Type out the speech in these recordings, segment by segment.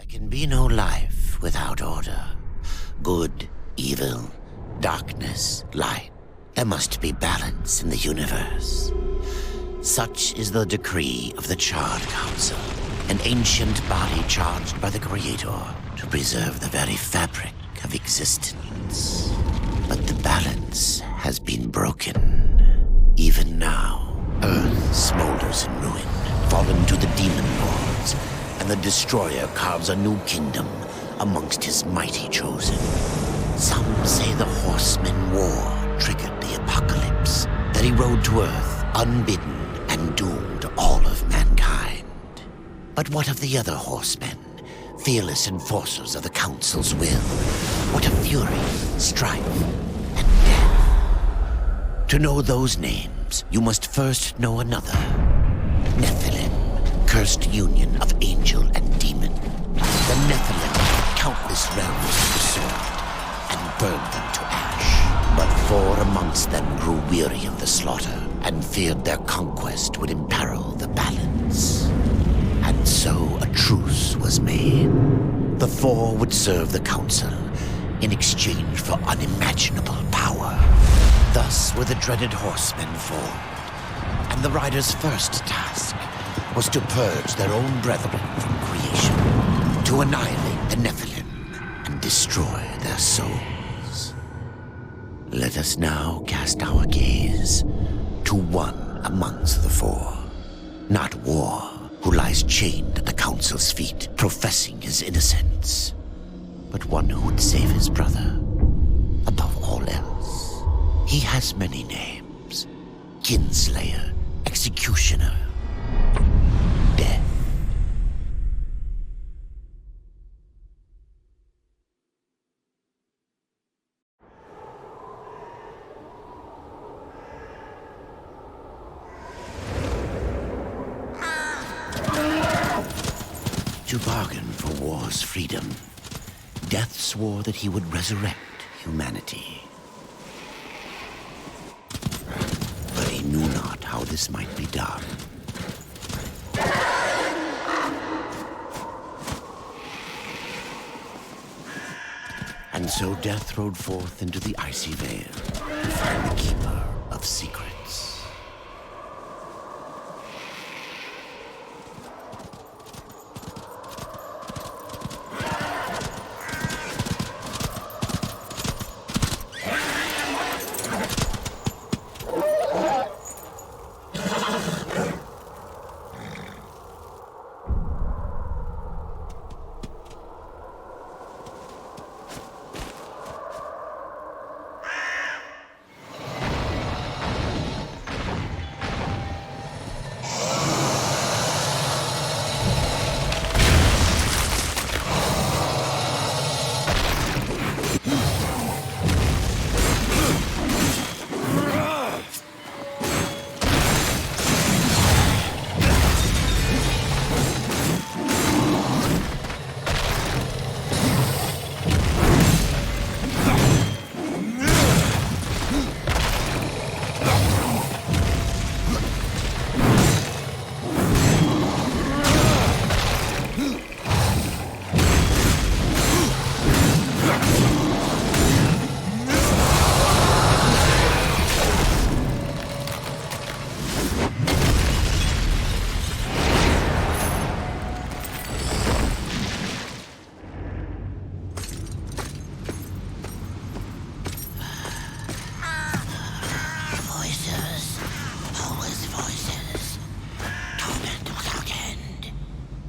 can be no life without order. Good, evil, darkness, light. There must be balance in the universe. Such is the decree of the Charred Council, an ancient body charged by the Creator to preserve the very fabric of existence. But the balance has been broken. Even now, Earth smolders in ruin, fallen to the demon lords, and the Destroyer carves a new kingdom amongst his mighty chosen. Some say the Horseman War triggered the apocalypse, that he rode to Earth unbidden and doomed all of mankind. But what of the other horsemen, fearless enforcers of the Council's will? What of fury, strife, and death? To know those names, you must first know another. Nephilim, cursed union of angel and demon. The Nephilim countless realms to the sword and burned them to ash. But 4 amongst them grew weary of the slaughter and feared their conquest would imperil the balance. And so a truce was made. The 4 would serve the Council in exchange for unimaginable power. Thus were the dreaded horsemen formed, and the riders' first task was to purge their own brethren from creation, to annihilate the Nephilim and destroy their souls. Let us now cast our gaze to one amongst the 4, not War, who lies chained at the Council's feet, professing his innocence, but one who would save his brother above all else. He has many names: Kinslayer, Executioner, Death. To bargain for war's freedom, Death swore that he would resurrect humanity. But he knew not how this might be done. And so Death rode forth into the icy veil to find the Keeper of Secrets.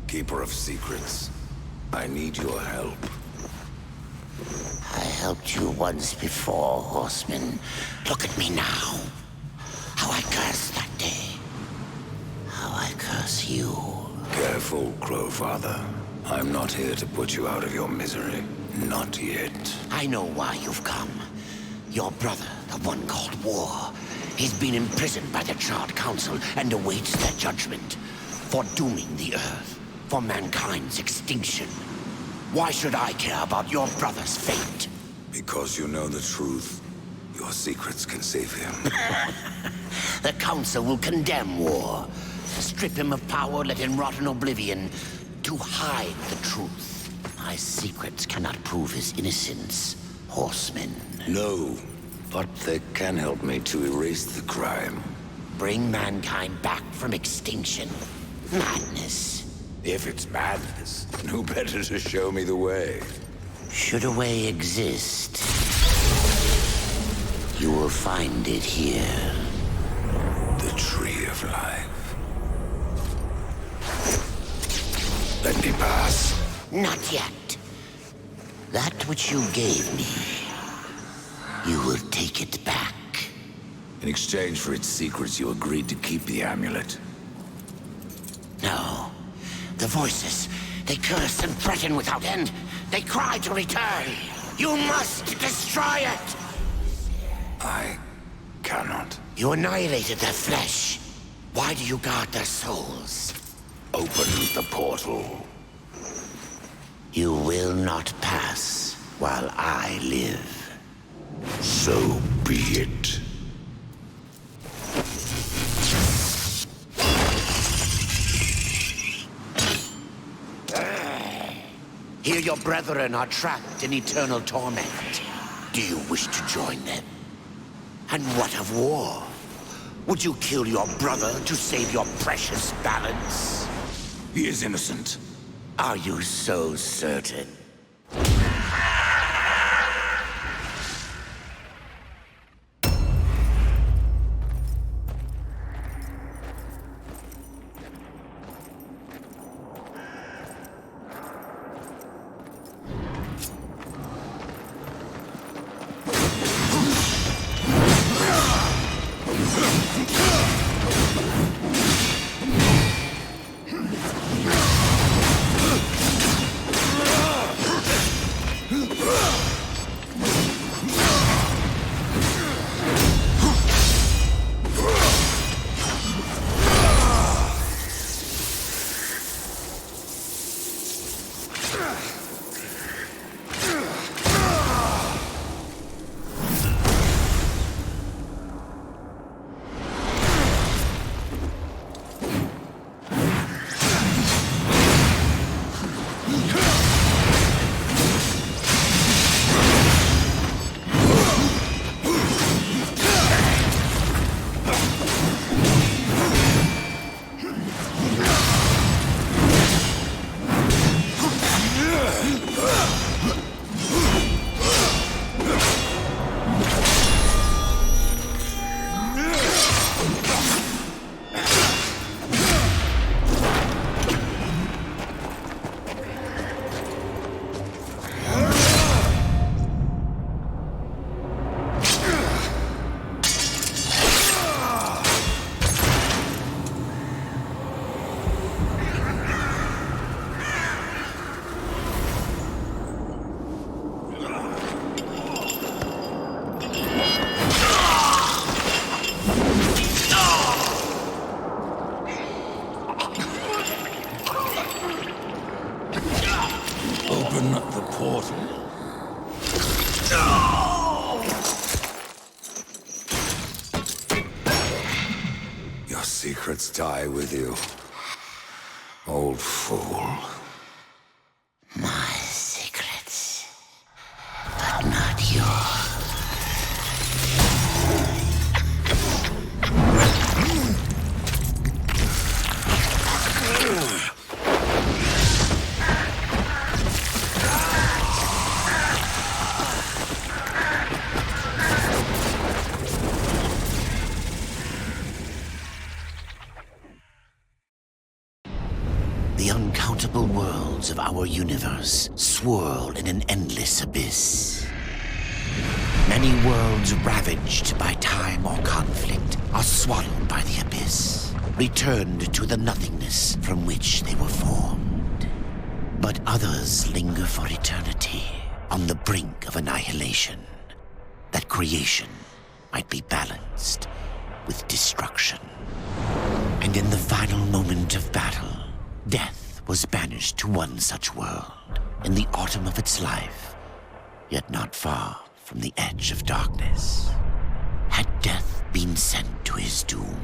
Keeper of Secrets, I need your help. I helped you once before, Horseman. Look at me now. How I cursed that day. How I curse you. Careful, Crowfather. I'm not here to put you out of your misery. Not yet. I know why you've come. Your brother, the one called War, he's been imprisoned by the Charred Council and awaits their judgment for dooming the Earth, for mankind's extinction. Why should I care about your brother's fate? Because you know the truth. Your secrets can save him. The Council will condemn War. Strip him of power, let him rot in oblivion, to hide the truth. my secrets cannot prove his innocence, horseman. No, but they can help me to erase the crime. Bring mankind back from extinction. Madness. If it's madness, who better to show me the way? Should a way exist, you will find it here. The Tree of Life. Let me pass. Not yet. That which you gave me, you will take it back. In exchange for its secrets, you agreed to keep the amulet. No. The voices, they curse and threaten without end. They cry to return. You must destroy it! I cannot. You annihilated their flesh. Why do you guard their souls? Open the portal. You will not pass while I live. So be it. Here your brethren are trapped in eternal torment. Do you wish to join them? And what of war? Would you kill your brother to save your precious balance? He is innocent. Are you so certain? Open the portal. Your secrets die with you, old fool. My secrets, but not yours. The uncountable worlds of our universe swirl in an endless abyss. Many worlds ravaged by time or conflict are swallowed by the abyss, returned to the nothingness from which they were formed. But others linger for eternity on the brink of annihilation, that creation might be balanced with destruction. And in the final moment of battle, death was banished to one such world in the autumn of its life, yet not far from the edge of darkness. Had death been sent to his doom?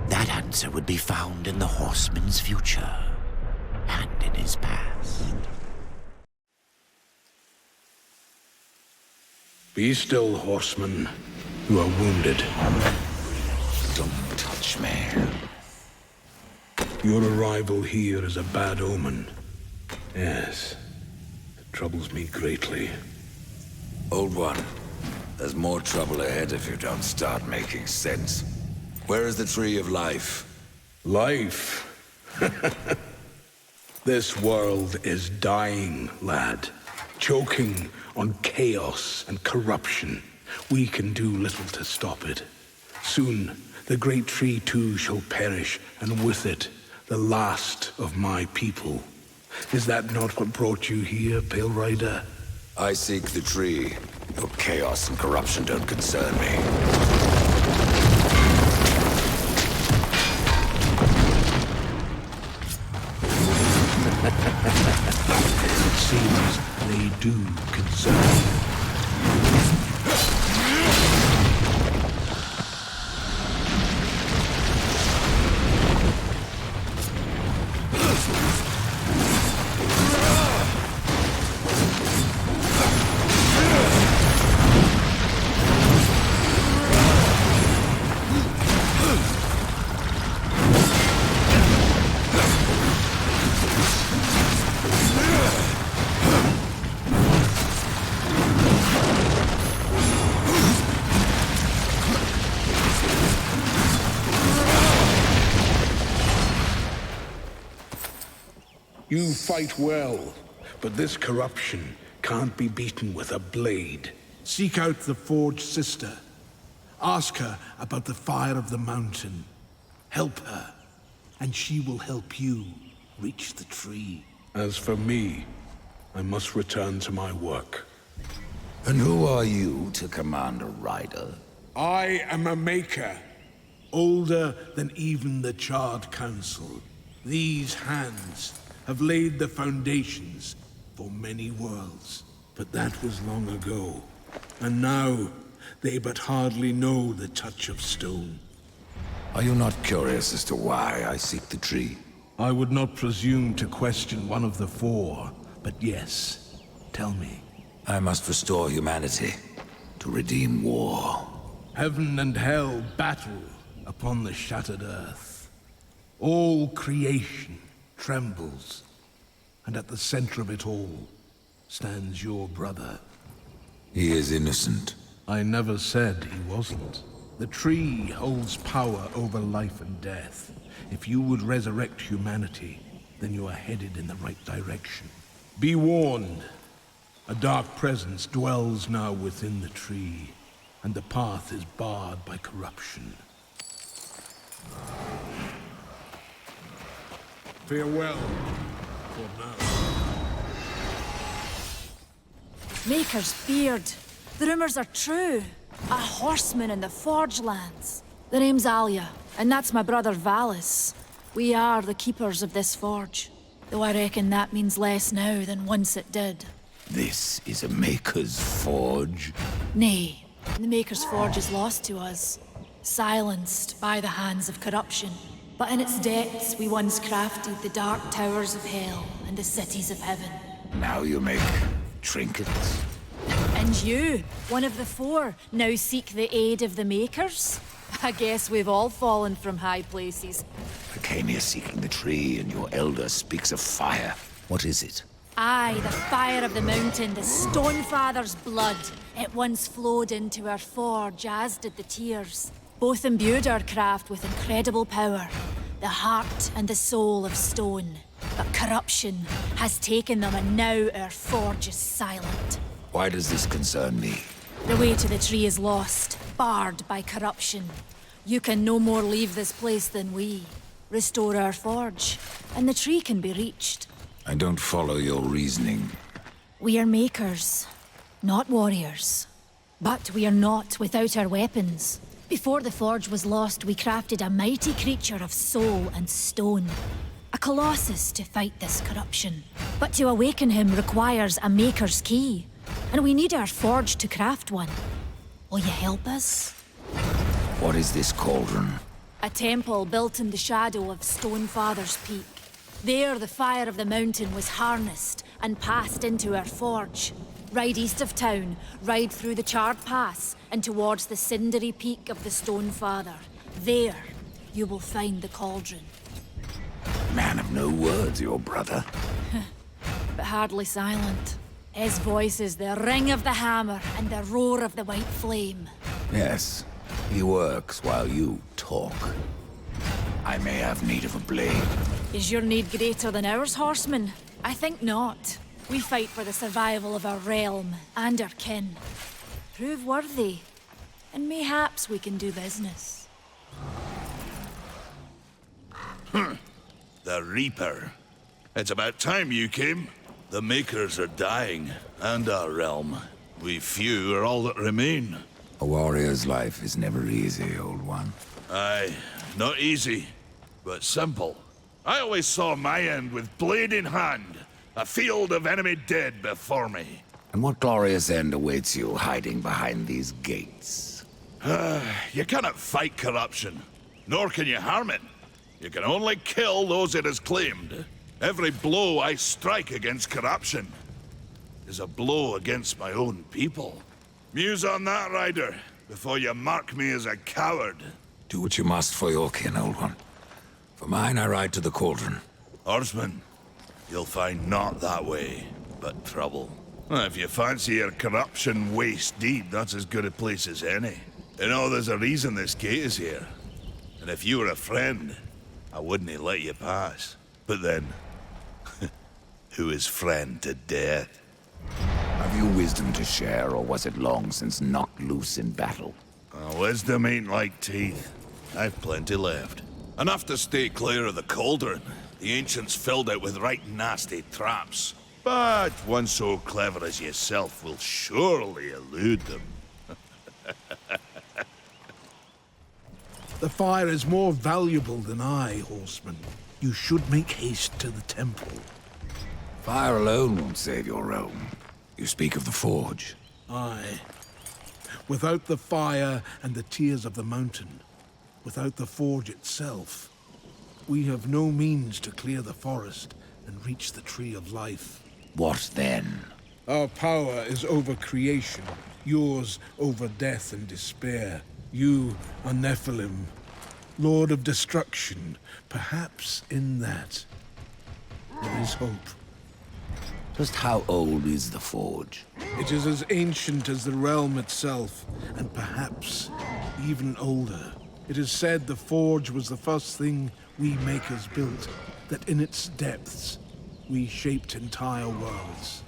That answer would be found in the horseman's future and in his past. Be still, horseman. You are wounded. Don't touch me. Your arrival here is a bad omen. Yes. It troubles me greatly. Old one, there's more trouble ahead if you don't start making sense. Where is the Tree of Life? Life? This world is dying, lad. Choking on chaos and corruption. We can do little to stop it. Soon, the great tree too shall perish, and with it, the last of my people. Is that not what brought you here, Pale Rider? I seek the tree. Your chaos and corruption don't concern me. It seems they do concern you. You fight well, but this corruption can't be beaten with a blade. Seek out the Forge Sister. Ask her about the fire of the mountain. Help her, and she will help you reach the tree. As for me, I must return to my work. And who are you to command a rider? I am a maker, older than even the Charred Council. These hands have laid the foundations for many worlds. But that was long ago, and now they but hardly know the touch of stone. Are you not curious as to why I seek the tree? I would not presume to question one of the four, but yes, tell me. I must restore humanity, to redeem war. Heaven and hell battle upon the shattered earth. All creation trembles, and at the center of it all stands your brother. He is innocent. I never said he wasn't. The tree holds power over life and death. If you would resurrect humanity, then you are headed in the right direction. Be warned. A dark presence dwells now within the tree, and the path is barred by corruption. Farewell, for now. Maker's beard. The rumors are true. A horseman in the Forge Lands. The name's Alia, and that's my brother Valis. We are the keepers of this forge, though I reckon that means less now than once it did. This is a Maker's Forge. Nay, the Maker's Forge is lost to us, silenced by the hands of corruption. But in its depths we once crafted the dark towers of hell and the cities of heaven. Now you make trinkets. And you, one of the four, now seek the aid of the Makers? I guess we've all fallen from high places. I came here seeking the tree, and your elder speaks of fire. What is it? Aye, the fire of the mountain, the Stonefather's blood. It once flowed into our forge, as did the tears. Both imbued our craft with incredible power, the heart and the soul of stone. But corruption has taken them, and now our forge is silent. Why does this concern me? The way to the tree is lost, barred by corruption. You can no more leave this place than we. Restore our forge, and the tree can be reached. I don't follow your reasoning. We are makers, not warriors. But we are not without our weapons. Before the forge was lost, we crafted a mighty creature of soul and stone. A colossus to fight this corruption. But to awaken him requires a maker's key. And we need our forge to craft one. Will you help us? What is this cauldron? A temple built in the shadow of Stonefather's Peak. There, the fire of the mountain was harnessed, and past into our forge. Ride east of town, ride through the charred pass, and towards the cindery peak of the Stone Father. There, you will find the cauldron. Man of no words, your brother. But hardly silent. His voice is the ring of the hammer and the roar of the white flame. Yes, he works while you talk. I may have need of a blade. Is your need greater than ours, horseman? I think not. We fight for the survival of our realm and our kin. Prove worthy, and mayhaps we can do business. The Reaper. It's about time you came. The Makers are dying, and our realm. We few are all that remain. A warrior's life is never easy, old one. Aye, not easy, but simple. I always saw my end with blade in hand, a field of enemy dead before me. And what glorious end awaits you hiding behind these gates? You cannot fight corruption, nor can you harm it. You can only kill those it has claimed. Every blow I strike against corruption is a blow against my own people. Muse on that, Rider, before you mark me as a coward. Do what you must for your kin, old one. For mine, I ride to the cauldron. Horseman, you'll find not that way, but trouble. If you fancy your corruption waist deep, that's as good a place as any. You know, there's a reason this gate is here. And if you were a friend, I wouldn't let you pass. But then, who is friend to death? Have you wisdom to share, or was it long since knocked loose in battle? Wisdom ain't like teeth. I've plenty left. Enough to stay clear of the cauldron. The ancients filled it with right nasty traps. But one so clever as yourself will surely elude them. The fire is more valuable than I, horseman. You should make haste to the temple. Fire alone won't save your realm. You speak of the forge. Aye. Without the fire and the tears of the mountain, without the forge itself, we have no means to clear the forest and reach the tree of life. What then? Our power is over creation, yours over death and despair. You are Nephilim, Lord of Destruction. Perhaps in that, there is hope. Just how old is the forge? It is as ancient as the realm itself, and perhaps even older. It is said the forge was the first thing we makers built, that in its depths, we shaped entire worlds.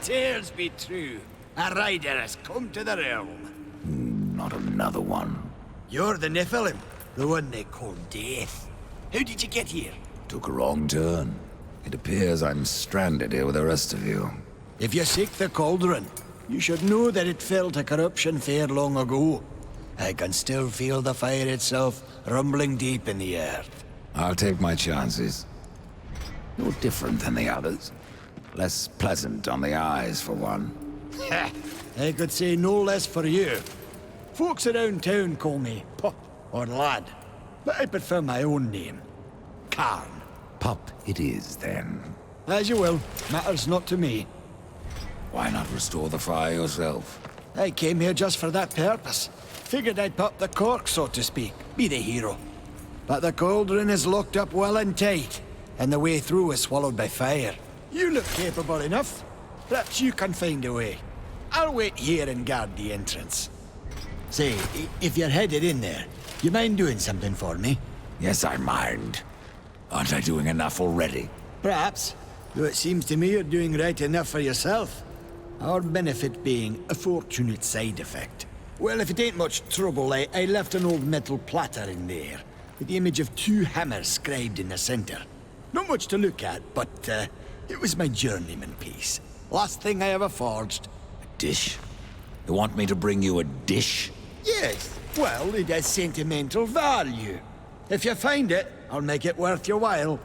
Tears be true. A rider has come to the realm. Not another one. You're the Nephilim, the one they call Death. How did you get here? Took a wrong turn. It appears I'm stranded here with the rest of you. If you seek the cauldron, you should know that it fell to corruption fair long ago. I can still feel the fire itself rumbling deep in the earth. I'll take my chances. You're different than the others. Less pleasant on the eyes, for one. I could say no less for you. Folks around town call me Pup or Lad, but I prefer my own name. Karn. Pup it is, then. As you will. Matters not to me. Why not restore the fire yourself? I came here just for that purpose. Figured I'd pop the cork, so to speak. Be the hero. But the cauldron is locked up well and tight, and the way through is swallowed by fire. You look capable enough. Perhaps you can find a way. I'll wait here and guard the entrance. Say, if you're headed in there, you mind doing something for me? Yes, I mind. Aren't I doing enough already? Perhaps, though it seems to me you're doing right enough for yourself. Our benefit being a fortunate side effect. Well, if it ain't much trouble, I left an old metal platter in there, with the image of 2 hammers scribed in the center. Not much to look at, but it was my journeyman piece. Last thing I ever forged. A dish? You want me to bring you a dish? Yes, well, it has sentimental value. If you find it, I'll make it worth your while.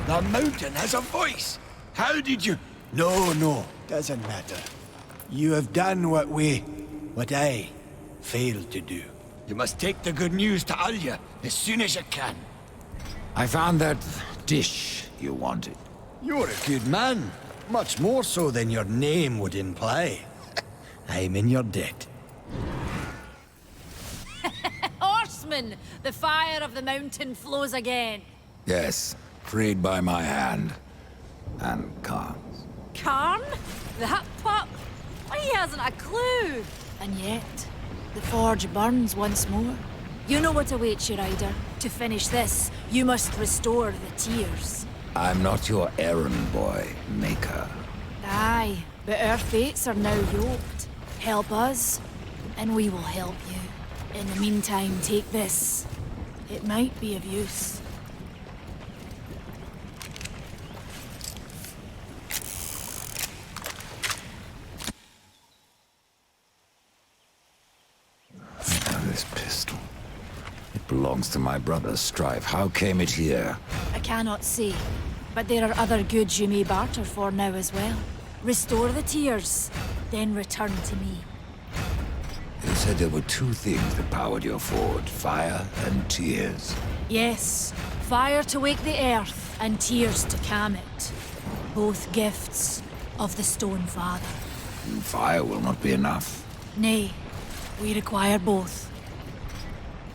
The mountain has a voice! How did you... No, doesn't matter. You have done what I failed to do. You must take the good news to Alya as soon as you can. I found that dish you wanted. You're a good man. Much more so than your name would imply. I'm in your debt. Horseman! The fire of the mountain flows again. Yes, freed by my hand. And Khan's. Karn? That pup? He hasn't a clue. And yet, the forge burns once more. You know what awaits you, Ryder. To finish this, you must restore the tears. I'm not your errand boy, Maker. Aye, but our fates are now yoked. Help us, and we will help you. In the meantime, take this. It might be of use. This pistol. It belongs to my brother, Strife. How came it here? I cannot say, but there are other goods you may barter for now as well. Restore the tears, then return to me. You said there were 2 things that powered your forge, fire and tears. Yes, fire to wake the earth, and tears to calm it. Both gifts of the Stone Father. Fire will not be enough. Nay, we require both.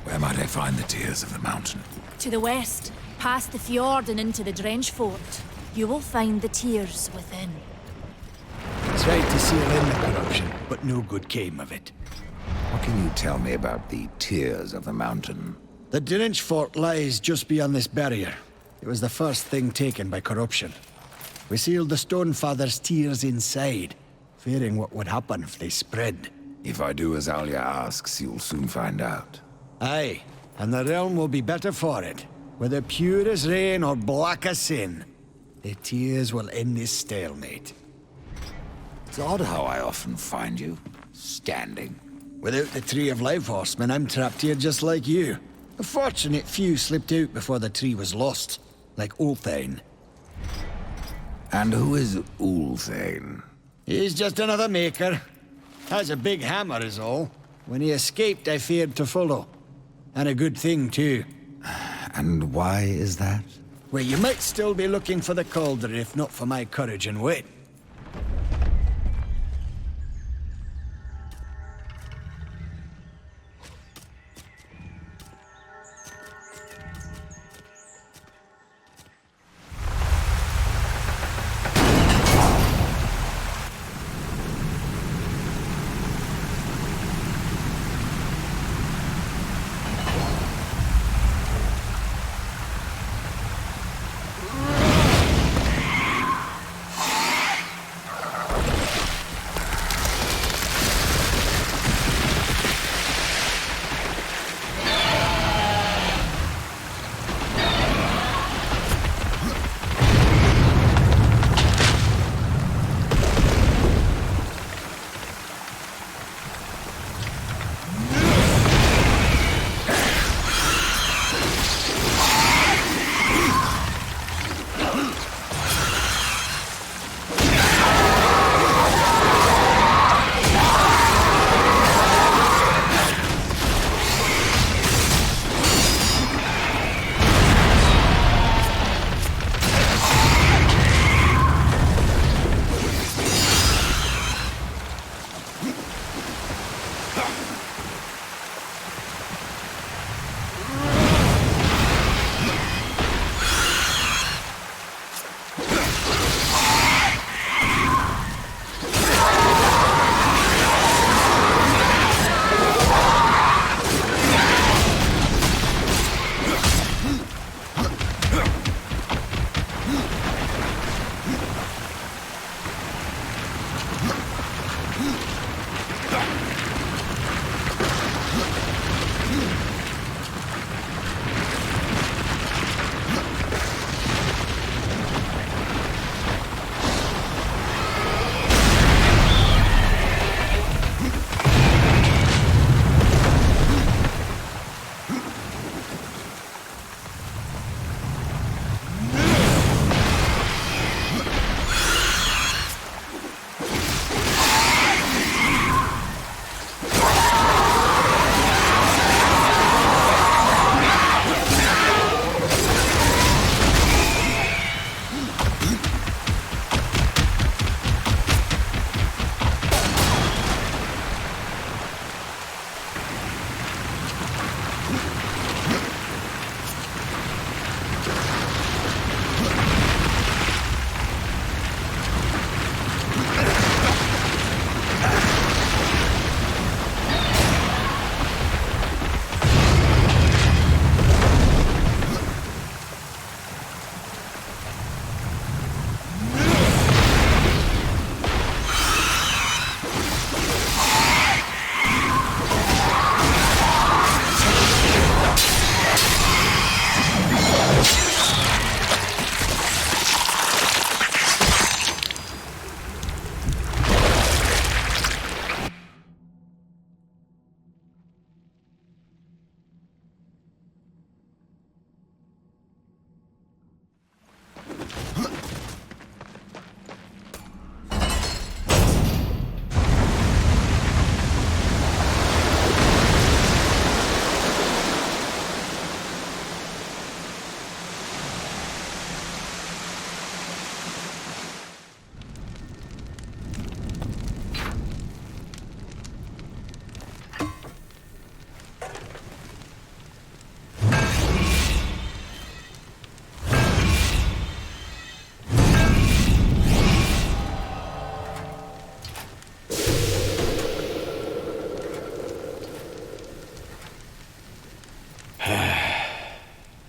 Where might I find the tears of the mountain? To the west, past the fjord and into the Drench Fort, you will find the tears within. Tried to seal in the corruption, but no good came of it. What can you tell me about the tears of the mountain? The Drench Fort lies just beyond this barrier. It was the first thing taken by corruption. We sealed the Stone Father's tears inside, fearing what would happen if they spread. If I do as Alya asks, you'll soon find out. Aye, and the realm will be better for it. Whether pure as rain or black as sin, the tears will end this stalemate. It's odd how I often find you standing. Without the Tree of Life Horseman, I'm trapped here just like you. A fortunate few slipped out before the tree was lost, like Ulthane. And who is Ulthane? He's just another maker. Has a big hammer is all. When he escaped, I feared to follow. And a good thing, too. And why is that? Well, you might still be looking for the cauldron if not for my courage and wit.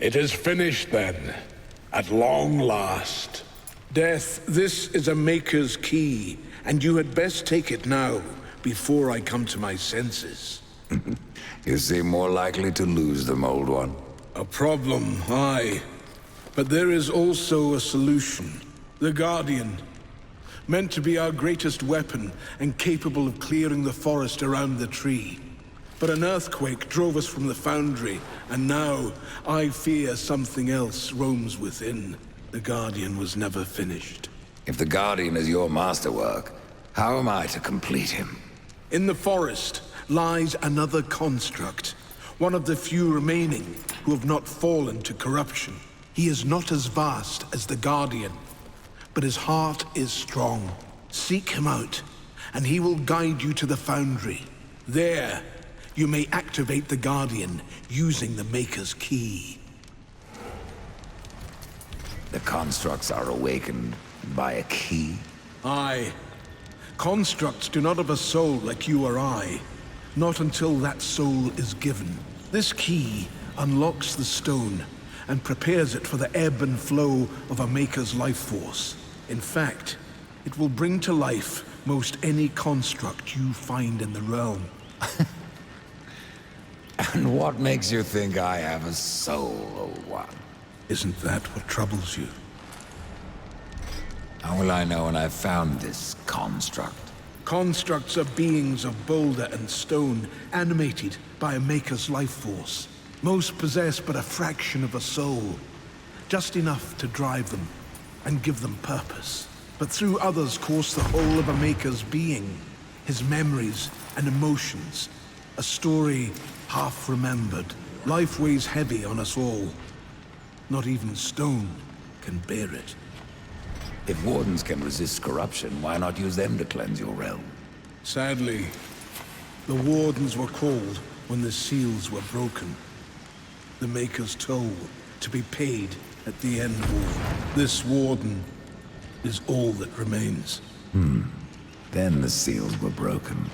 It is finished then, at long last. Death, this is a Maker's key, and you had best take it now, before I come to my senses. You seem more likely to lose them, old one. A problem, aye. But there is also a solution. The Guardian. Meant to be our greatest weapon and capable of clearing the forest around the tree. But an earthquake drove us from the foundry, and now I fear something else roams within. The Guardian was never finished. If the Guardian is your masterwork, how am I to complete him? In the forest lies another construct, one of the few remaining who have not fallen to corruption. He is not as vast as the Guardian, but his heart is strong. Seek him out, and he will guide you to the foundry. There, you may activate the Guardian using the Maker's Key. The constructs are awakened by a key? Aye. Constructs do not have a soul like you or I. Not until that soul is given. This key unlocks the stone and prepares it for the ebb and flow of a Maker's life force. In fact, it will bring to life most any construct you find in the realm. And what makes you think I have a soul, old one? Isn't that what troubles you? How will I know when I've found this construct? Constructs are beings of boulder and stone, animated by a Maker's life force. Most possess but a fraction of a soul, just enough to drive them and give them purpose. But through others course the whole of a Maker's being, his memories and emotions, a story half remembered. Life weighs heavy on us all. Not even stone can bear it. If wardens can resist corruption, why not use them to cleanse your realm? Sadly, the wardens were called when the seals were broken. The Maker's toll to be paid at the end war. This warden is all that remains. Then the seals were broken.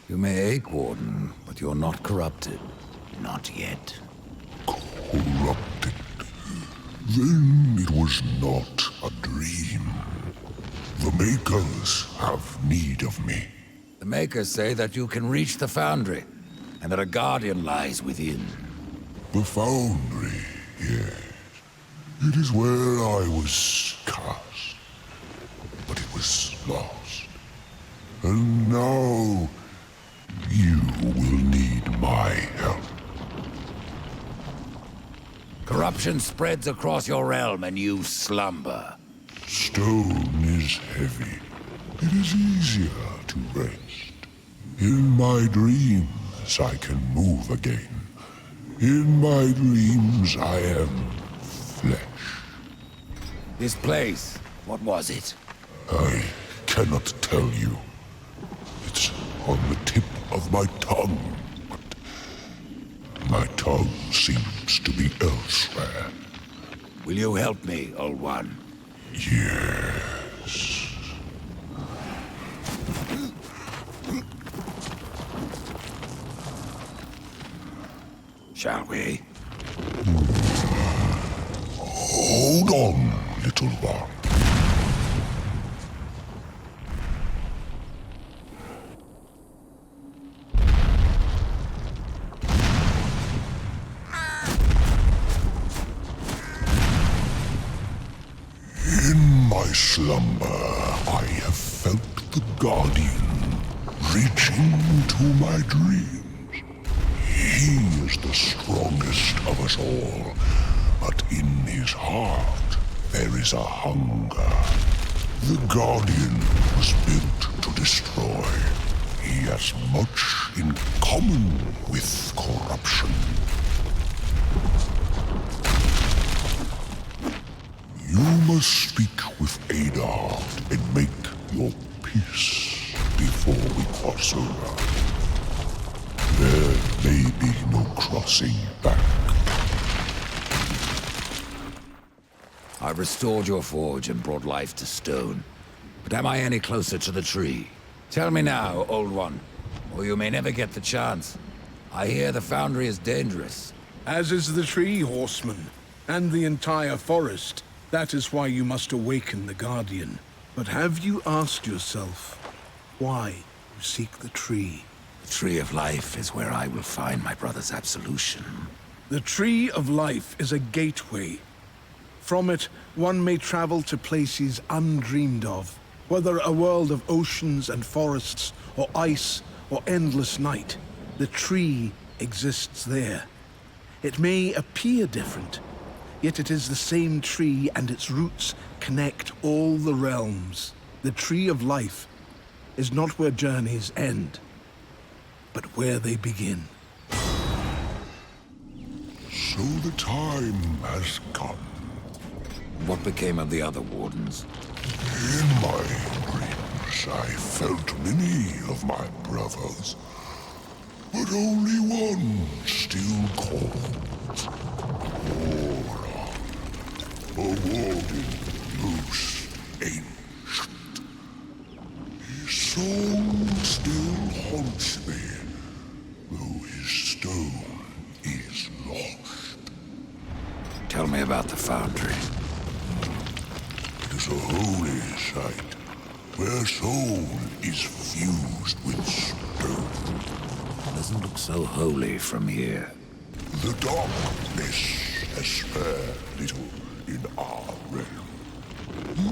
You may ache, Warden, but you're not corrupted. Not yet. Corrupted. Then it was not a dream. The Makers have need of me. The Makers say that you can reach the Foundry, and that a guardian lies within. The Foundry, yes. It is where I was cast. But it was lost. And now, you will need my help. Corruption spreads across your realm and you slumber. Stone is heavy. It is easier to rest. In my dreams, I can move again. In my dreams, I am flesh. This place, what was it? I cannot tell you. It's on the tip of my tongue, but my tongue seems to be elsewhere. Will you help me, Old One? Yes. Shall we? Hold on, little one. In my slumber, I have felt the Guardian reaching into my dreams. He is the strongest of us all, but in his heart there is a hunger. The Guardian was built to destroy. He has much in common with corruption. You must speak with Adard and make your peace before we cross over. There may be no crossing back. I restored your forge and brought life to stone. But am I any closer to the tree? Tell me now, Old One, or you may never get the chance. I hear the Foundry is dangerous. As is the tree, horseman, and the entire forest. That is why you must awaken the Guardian. But have you asked yourself why you seek the tree? The Tree of Life is where I will find my brother's absolution. The Tree of Life is a gateway. From it, one may travel to places undreamed of, whether a world of oceans and forests, or ice, or endless night. The tree exists there. It may appear different, yet it is the same tree, and its roots connect all the realms. The Tree of Life is not where journeys end, but where they begin. So the time has come. What became of the other wardens? In my dreams, I felt many of my brothers, but only one still called Aura, a warden most ancient. His soul still haunts me, though his stone is lost. Tell me about the Foundry. It is a holy site, where soul is fused with stone. Doesn't look so holy from here. The darkness has spared little in our realm.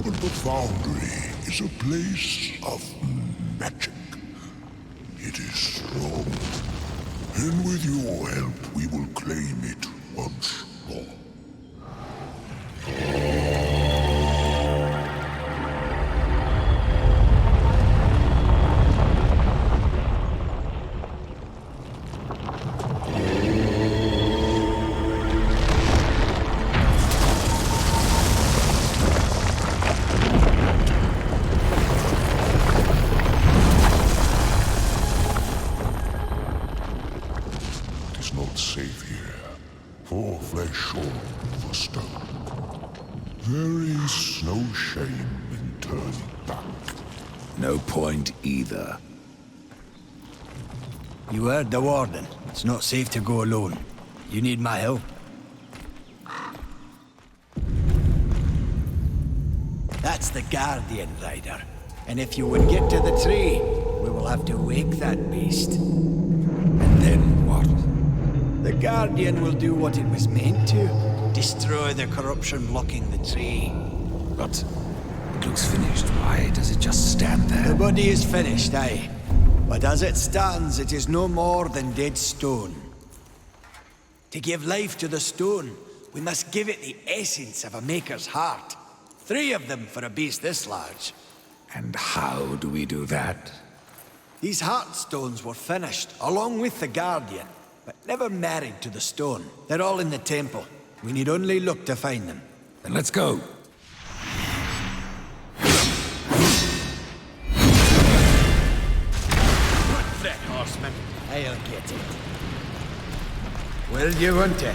But the Foundry is a place of magic. It is strong, and with your help we will claim it once more. Not safe here, for flesh or for stone. There is no shame in turning back. No point either. You heard the warden. It's not safe to go alone. You need my help. That's the Guardian Rider. And if you would get to the tree, we will have to wake that beast. And then The Guardian will do what it was meant to. Destroy the corruption blocking the tree. But it looks finished. Why does it just stand The there? body is finished, aye. But as it stands, it is no more than dead stone. To give life to the stone, we must give it the essence of a maker's heart. 3 of them for a beast this large. And how do we do that? These heart stones were finished, along with the Guardian, but never married to the stone. They're all in the temple. We need only look to find them. Then let's go. Good threat, horseman. I'll get it. Will you want it?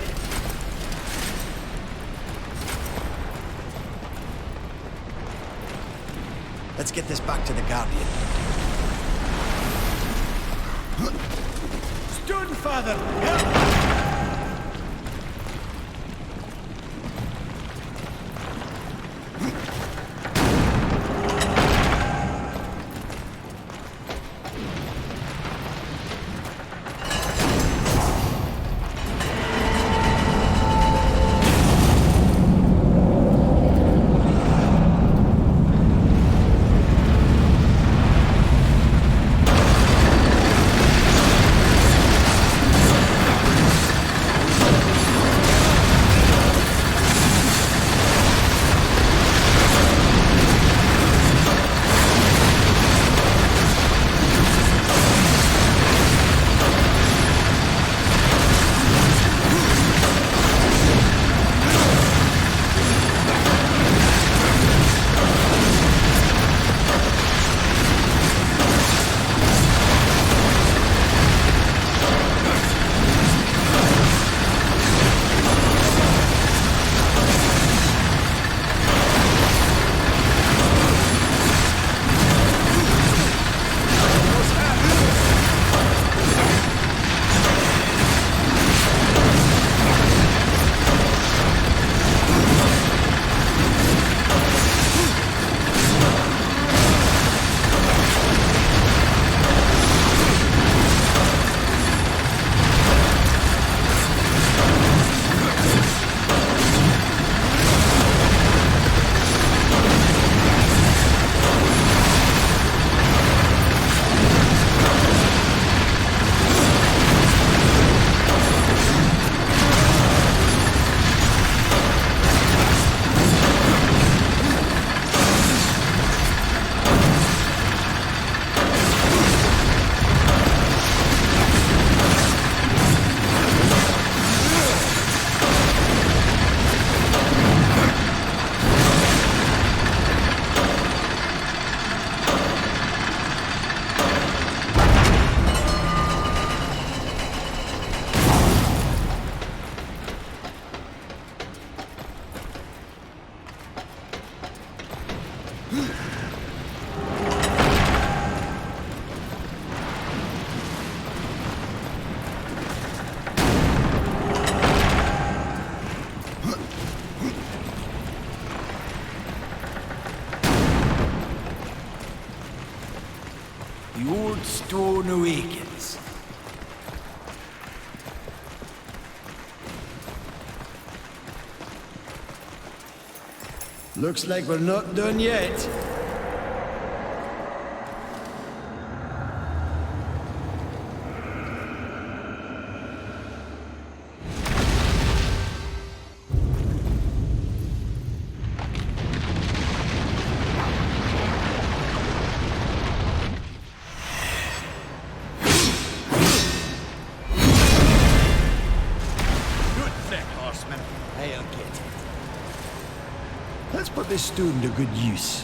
Let's get this back to the Guardian. Stone Father, help! The old stone awakens. Looks like we're not done yet. Let's put this stone to good use.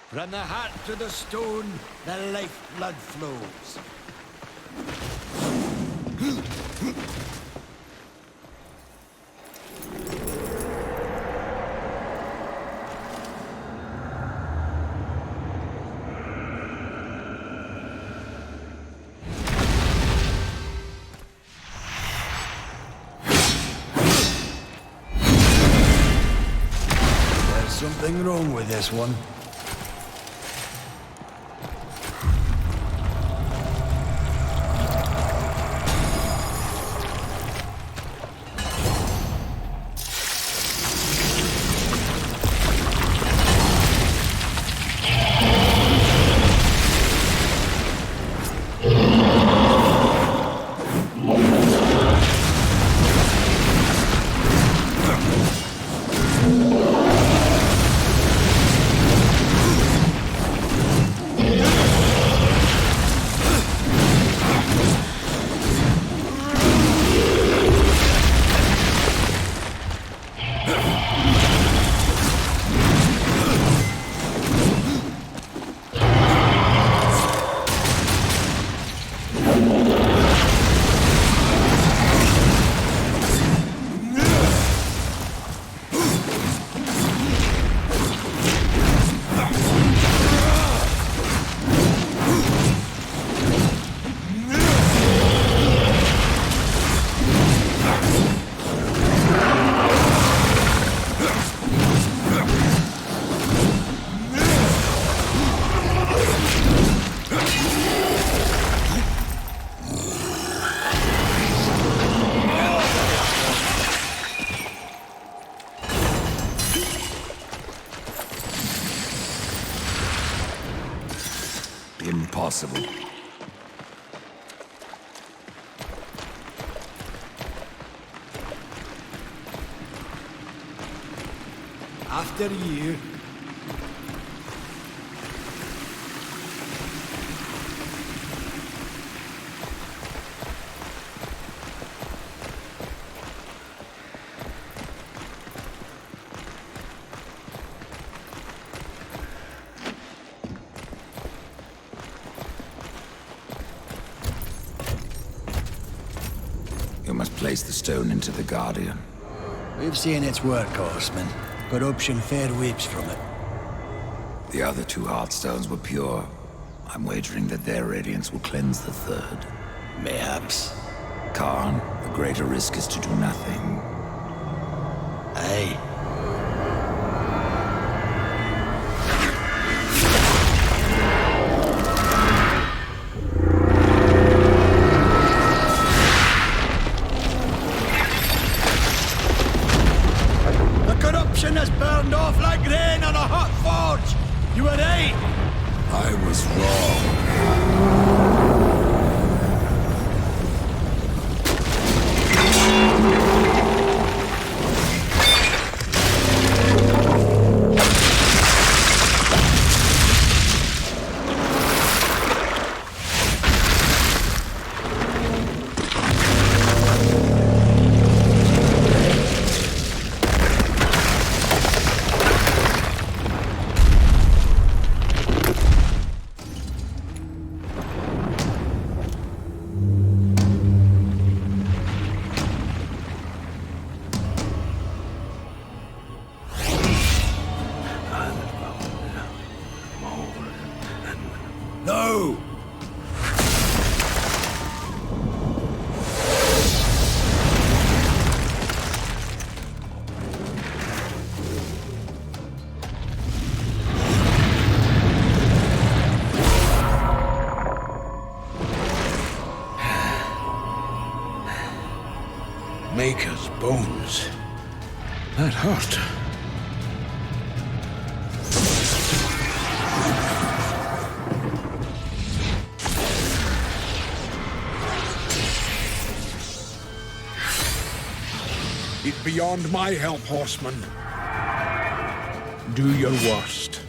From the heart to the stone, the lifeblood flows. Something wrong with this one. possible. After you. You must place the stone into the Guardian. We've seen its work, horseman. Corruption fair weeps from it. The other two Heartstones were pure. I'm wagering that their radiance will cleanse the third. Mayhaps. Khan, the greater risk is to do nothing. Aye. Has burned off like rain on a hot forge. You were right. I was wrong. No! Maker's bones. That hurt. It's beyond my help, horseman. Do your worst.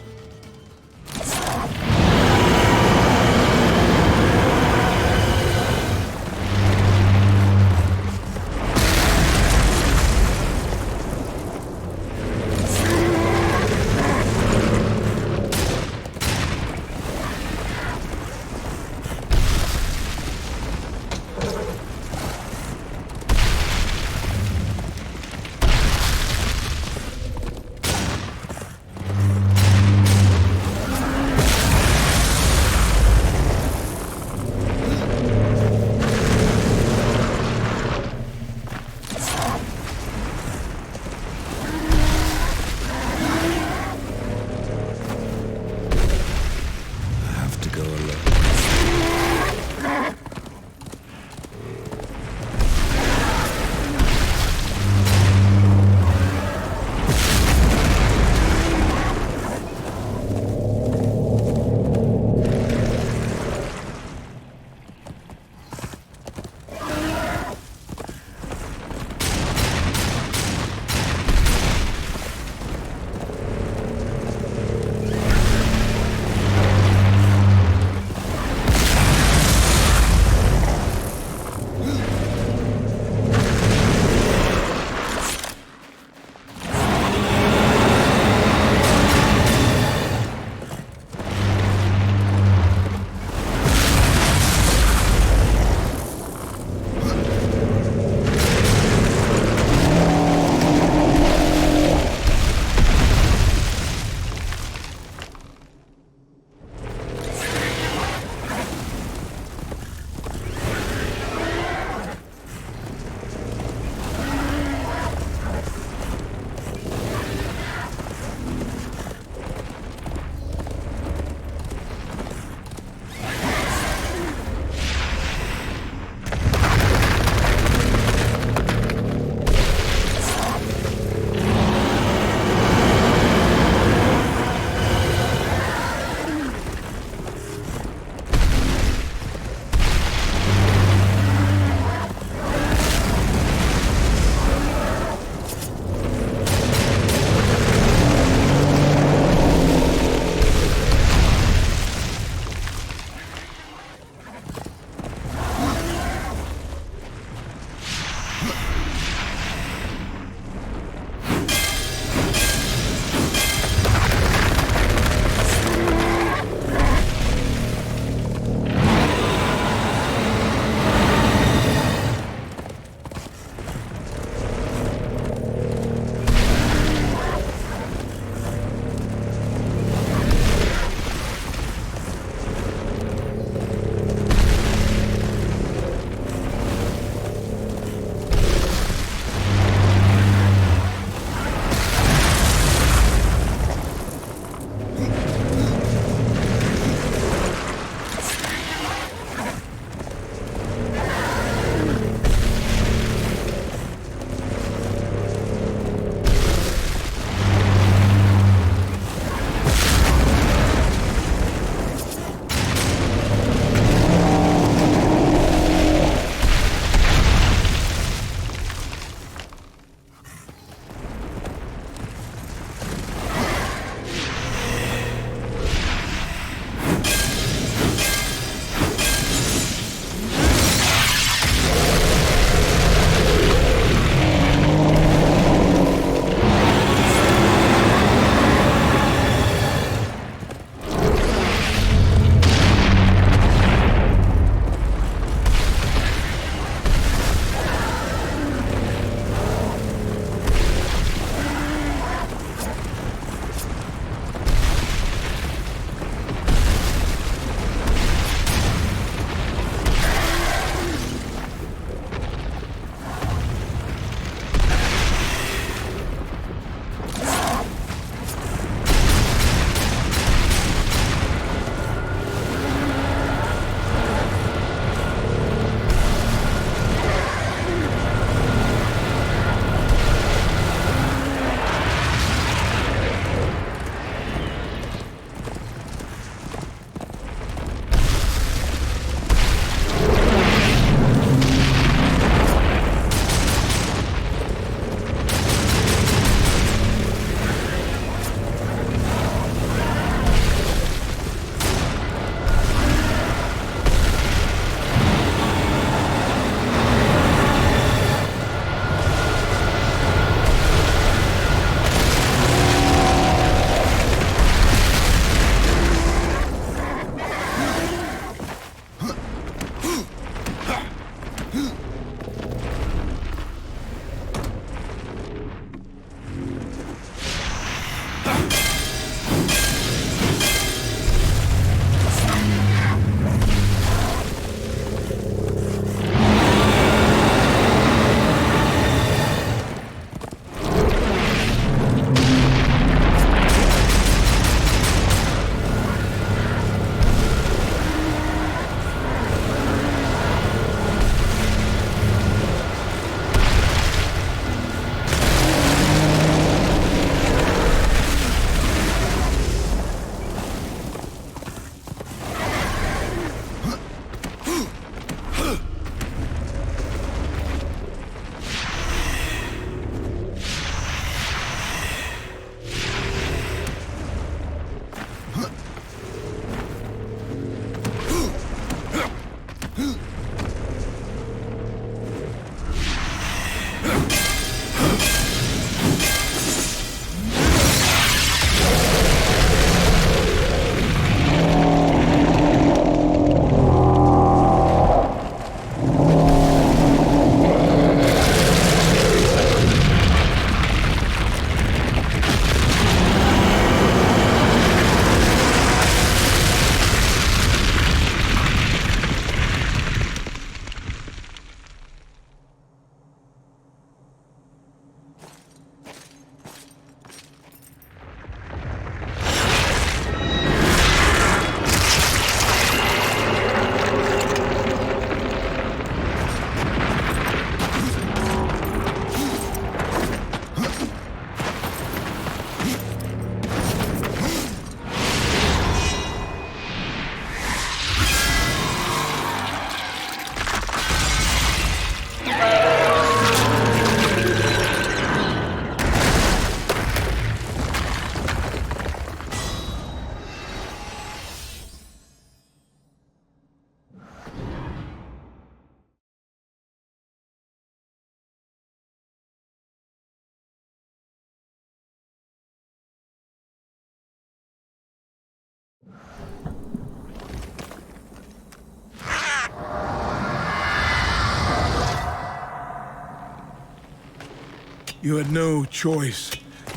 You had no choice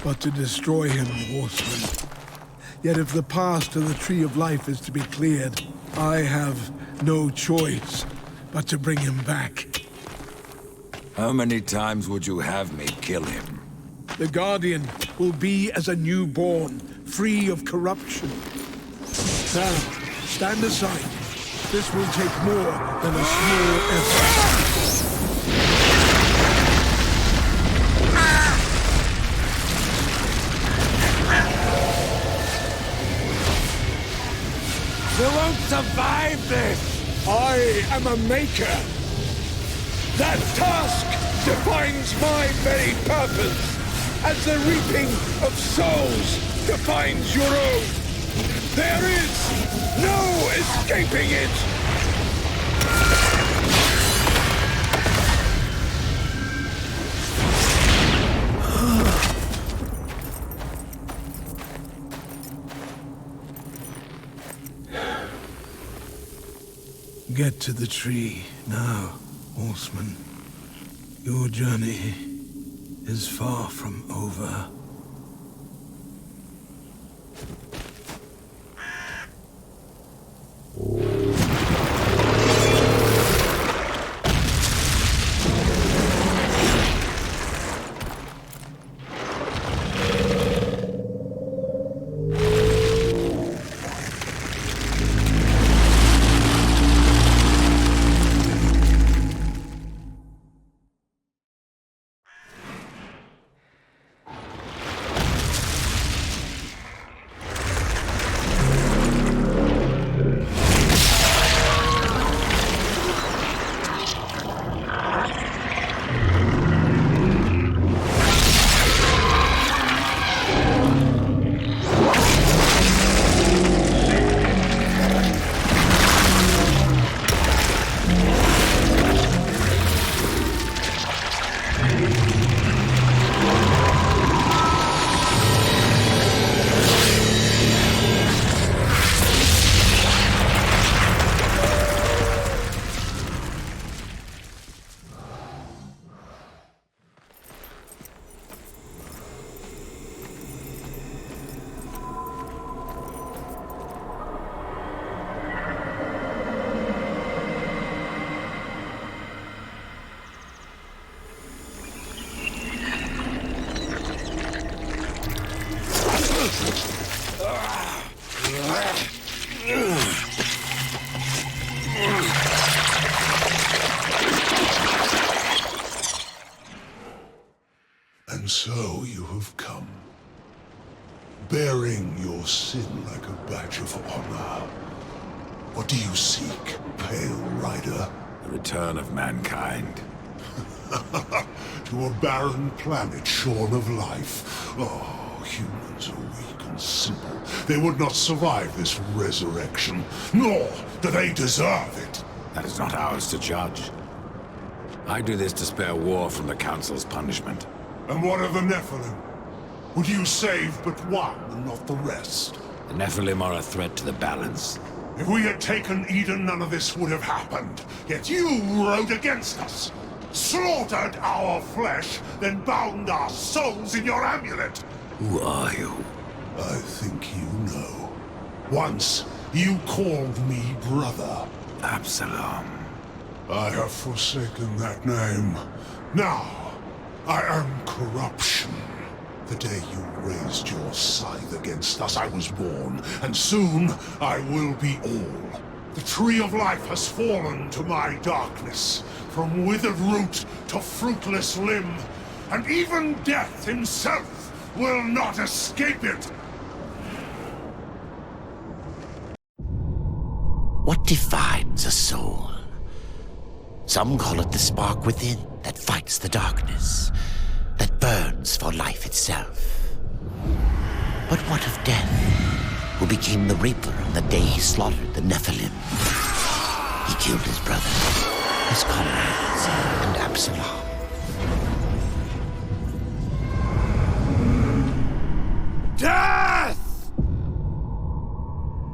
but to destroy him, horseman. Yet if the path to the Tree of Life is to be cleared, I have no choice but to bring him back. How many times would you have me kill him? The Guardian will be as a newborn, free of corruption. Now, stand aside. This will take more than a small effort. You won't survive this! I am a maker. That task defines my very purpose, as the reaping of souls defines your own. There is no escaping it! Get to the tree now, horseman. Your journey is far from over. And so you have come, bearing your sin like a badge of honor. What do you seek, Pale Rider? The return of mankind. To a barren planet shorn of life. Oh, humans are weak and simple. They would not survive this resurrection, nor do they deserve it. That is not ours to judge. I do this to spare war from the Council's punishment. And what of the Nephilim? Would you save but one and not the rest? The Nephilim are a threat to the balance. If we had taken Eden, none of this would have happened. Yet you rode against us. Slaughtered our flesh, then bound our souls in your amulet. Who are you? I think you know. Once, you called me brother. Absalom. I have forsaken that name. Now, I am corruption. The day you raised your scythe against us, I was born, and soon I will be all. The Tree of Life has fallen to my darkness, from withered root to fruitless limb, and even death himself will not escape it. What defines a soul? Some call it the spark within that fights the darkness, that burns for life itself. But what of Death, who became the Reaper on the day he slaughtered the Nephilim? He killed his brother, his comrades, and Absalom. Death!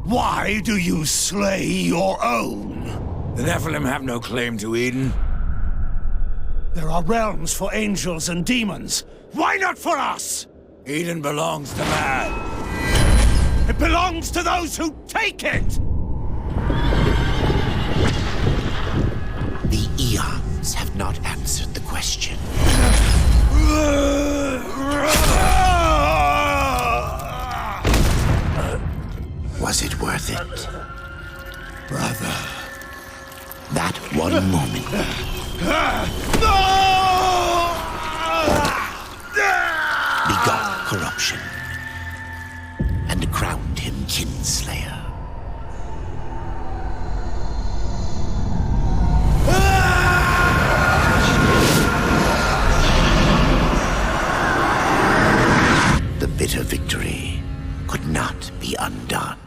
Why do you slay your own? The Nephilim have no claim to Eden. There are realms for angels and demons. Why not for us? Eden belongs to man. It belongs to those who take it! The eons have not answered the question. Was it worth it? Brother. That one moment. Begot corruption. And crowned him kinslayer. The bitter victory could not be undone.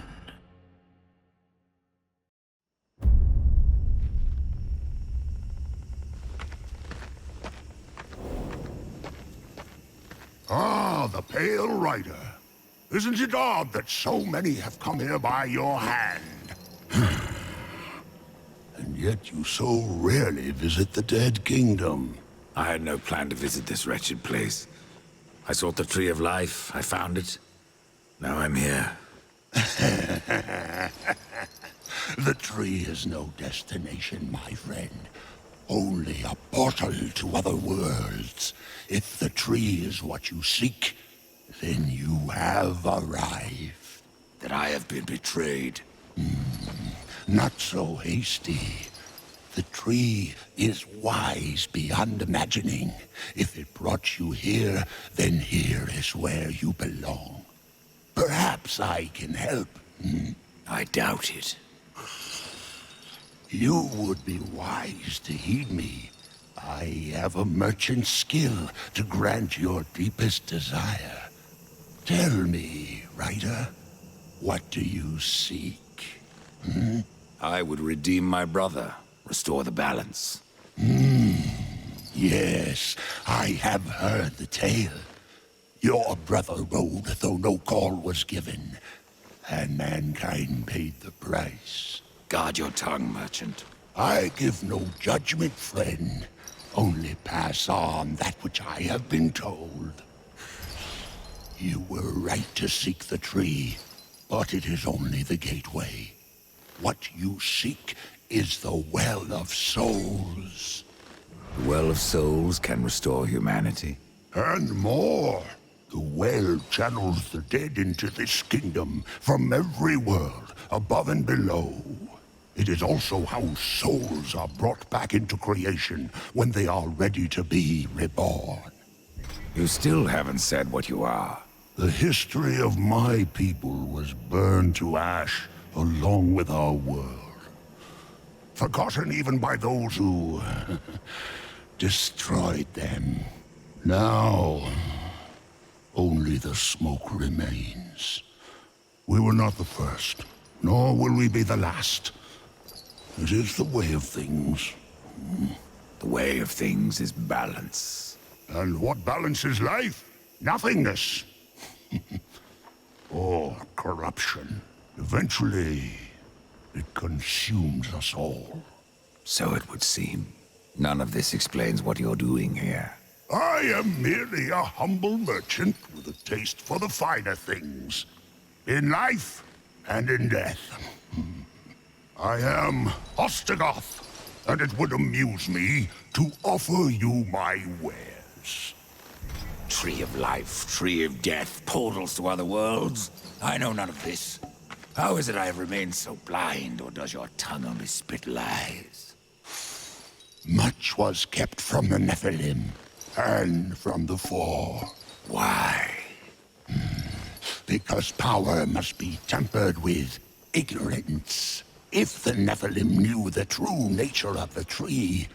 Ah, the Pale Rider. Isn't it odd that so many have come here by your hand? And yet you so rarely visit the Dead Kingdom. I had no plan to visit this wretched place. I sought the Tree of Life. I found it. Now I'm here. The tree is no destination, my friend. Only a portal to other worlds. If the tree is what you seek, then you have arrived. That I have been betrayed. Not so hasty. The tree is wise beyond imagining. If it brought you here, then here is where you belong. Perhaps I can help. I doubt it. You would be wise to heed me. I have a merchant skill to grant your deepest desire. Tell me, Rider, what do you seek? I would redeem my brother, restore the balance. Yes, I have heard the tale. Your brother rode though no call was given, and mankind paid the price. Guard your tongue, merchant. I give no judgment, friend. Only pass on that which I have been told. You were right to seek the tree, but it is only the gateway. What you seek is the Well of Souls. The Well of Souls can restore humanity. And more. The well channels the dead into this kingdom from every world, above and below. It is also how souls are brought back into creation when they are ready to be reborn. You still haven't said what you are. The history of my people was burned to ash along with our world. Forgotten even by those who destroyed them. Now, only the smoke remains. We were not the first, nor will we be the last. It is the way of things. The way of things is balance. And what balances life? Nothingness. Or corruption. Eventually, it consumes us all. So it would seem. None of this explains what you're doing here. I am merely a humble merchant with a taste for the finer things. In life and in death. I am Ostagoth, and it would amuse me to offer you my wares. Tree of life, tree of death, portals to other worlds. I know none of this. How is it I have remained so blind, or does your tongue only spit lies? Much was kept from the Nephilim, and from the Four. Why? Because power must be tempered with ignorance. If the Nephilim knew the true nature of the tree,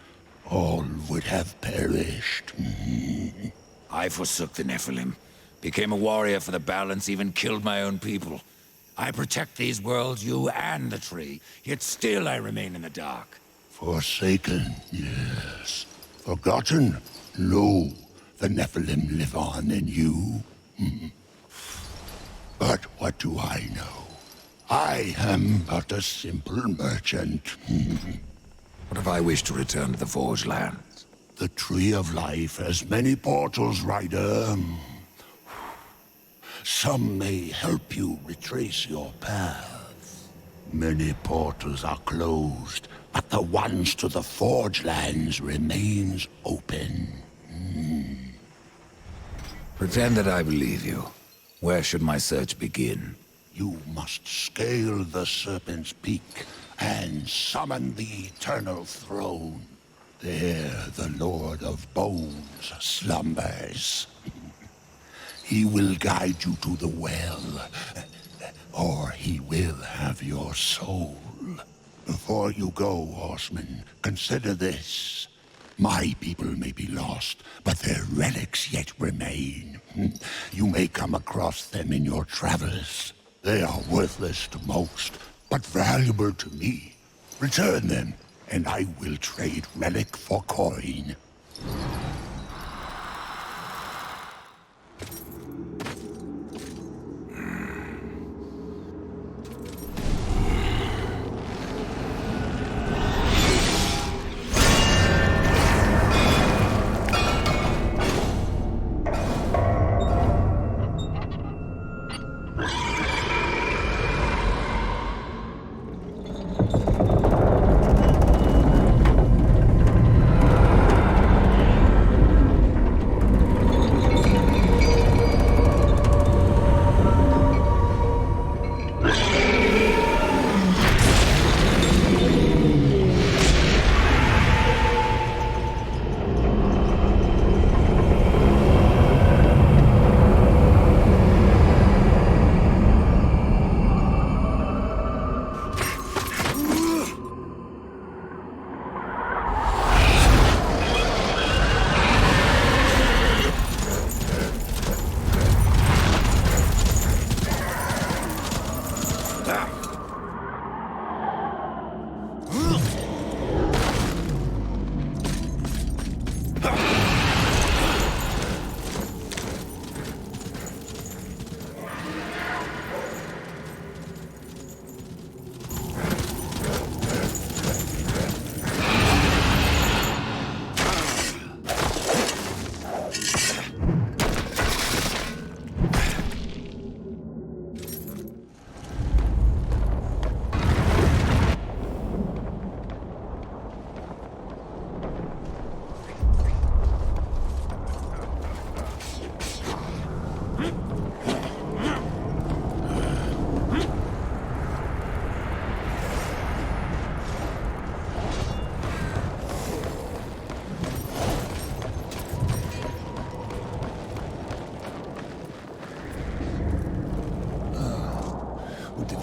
all would have perished. I forsook the Nephilim, became a warrior for the balance, even killed my own people. I protect these worlds, you and the tree, yet still I remain in the dark. Forsaken, yes. Forgotten? No. The Nephilim live on in you. But what do I know? I am but a simple merchant. What if I wish to return to the Forge Lands? The Tree of Life has many portals, Rider. Some may help you retrace your path. Many portals are closed, but the ones to the Forge Lands remains open. Pretend that I believe you. Where should my search begin? You must scale the Serpent's Peak and summon the Eternal Throne. There the Lord of Bones slumbers. He will guide you to the well, or he will have your soul. Before you go, horseman, consider this. My people may be lost, but their relics yet remain. You may come across them in your travels. They are worthless to most, but valuable to me. Return them, and I will trade relic for coin.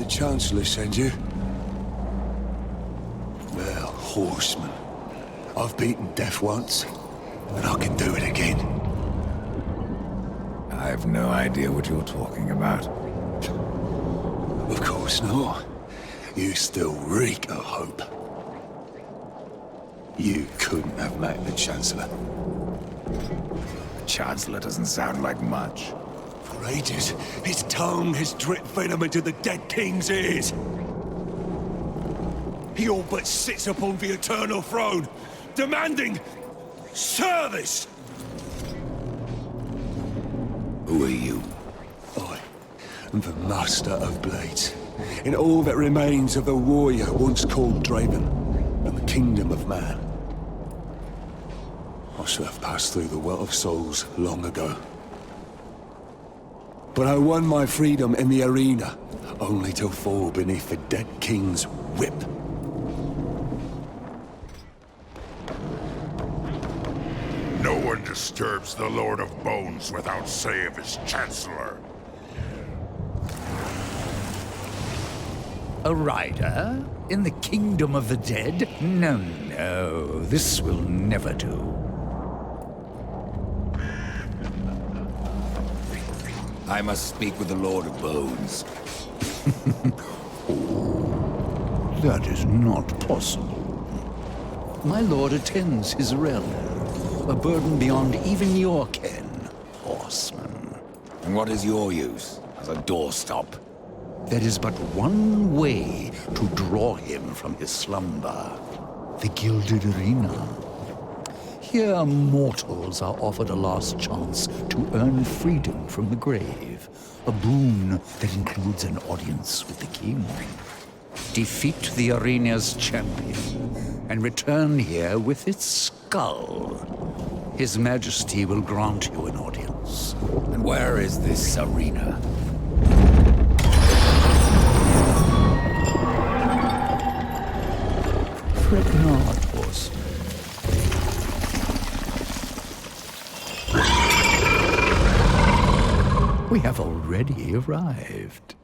Chancellor send you? Well, horseman. I've beaten death once, and I can do it again. I have no idea what you're talking about. Of course not. You still reek of hope. You couldn't have met the Chancellor. The Chancellor doesn't sound like much. For ages, his tongue has dripped venom into the dead king's ears. He all but sits upon the eternal throne, demanding service! Who are you? I am the Master of Blades, and all that remains of the warrior once called Draven, and the kingdom of man. I should have passed through the well of souls long ago. But I won my freedom in the arena, only to fall beneath the dead king's whip. No one disturbs the Lord of Bones without say of his Chancellor. A rider? In the kingdom of the dead? No, no, this will never do. I must speak with the Lord of Bones. Oh, that is not possible. My lord attends his realm, a burden beyond even your ken, horseman. And what is your use as a doorstop? There is but one way to draw him from his slumber. The Gilded Arena. Here, mortals are offered a last chance to earn freedom from the grave, a boon that includes an audience with the king. Defeat the arena's champion, and return here with its skull. His Majesty will grant you an audience. And where is this arena? Fret not, horse. We have already arrived.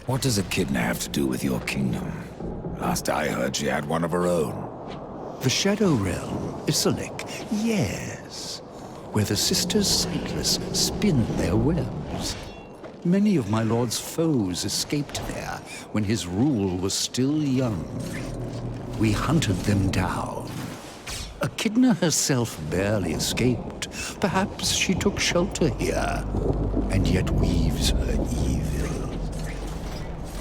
What does Echidna have to do with your kingdom? Last I heard, she had one of her own. The Shadow Realm, Isolec, yes. Where the Sisters Sightless spin their webs. Many of my lord's foes escaped there when his rule was still young. We hunted them down. Echidna herself barely escaped. Perhaps she took shelter here, and yet weaves her evil.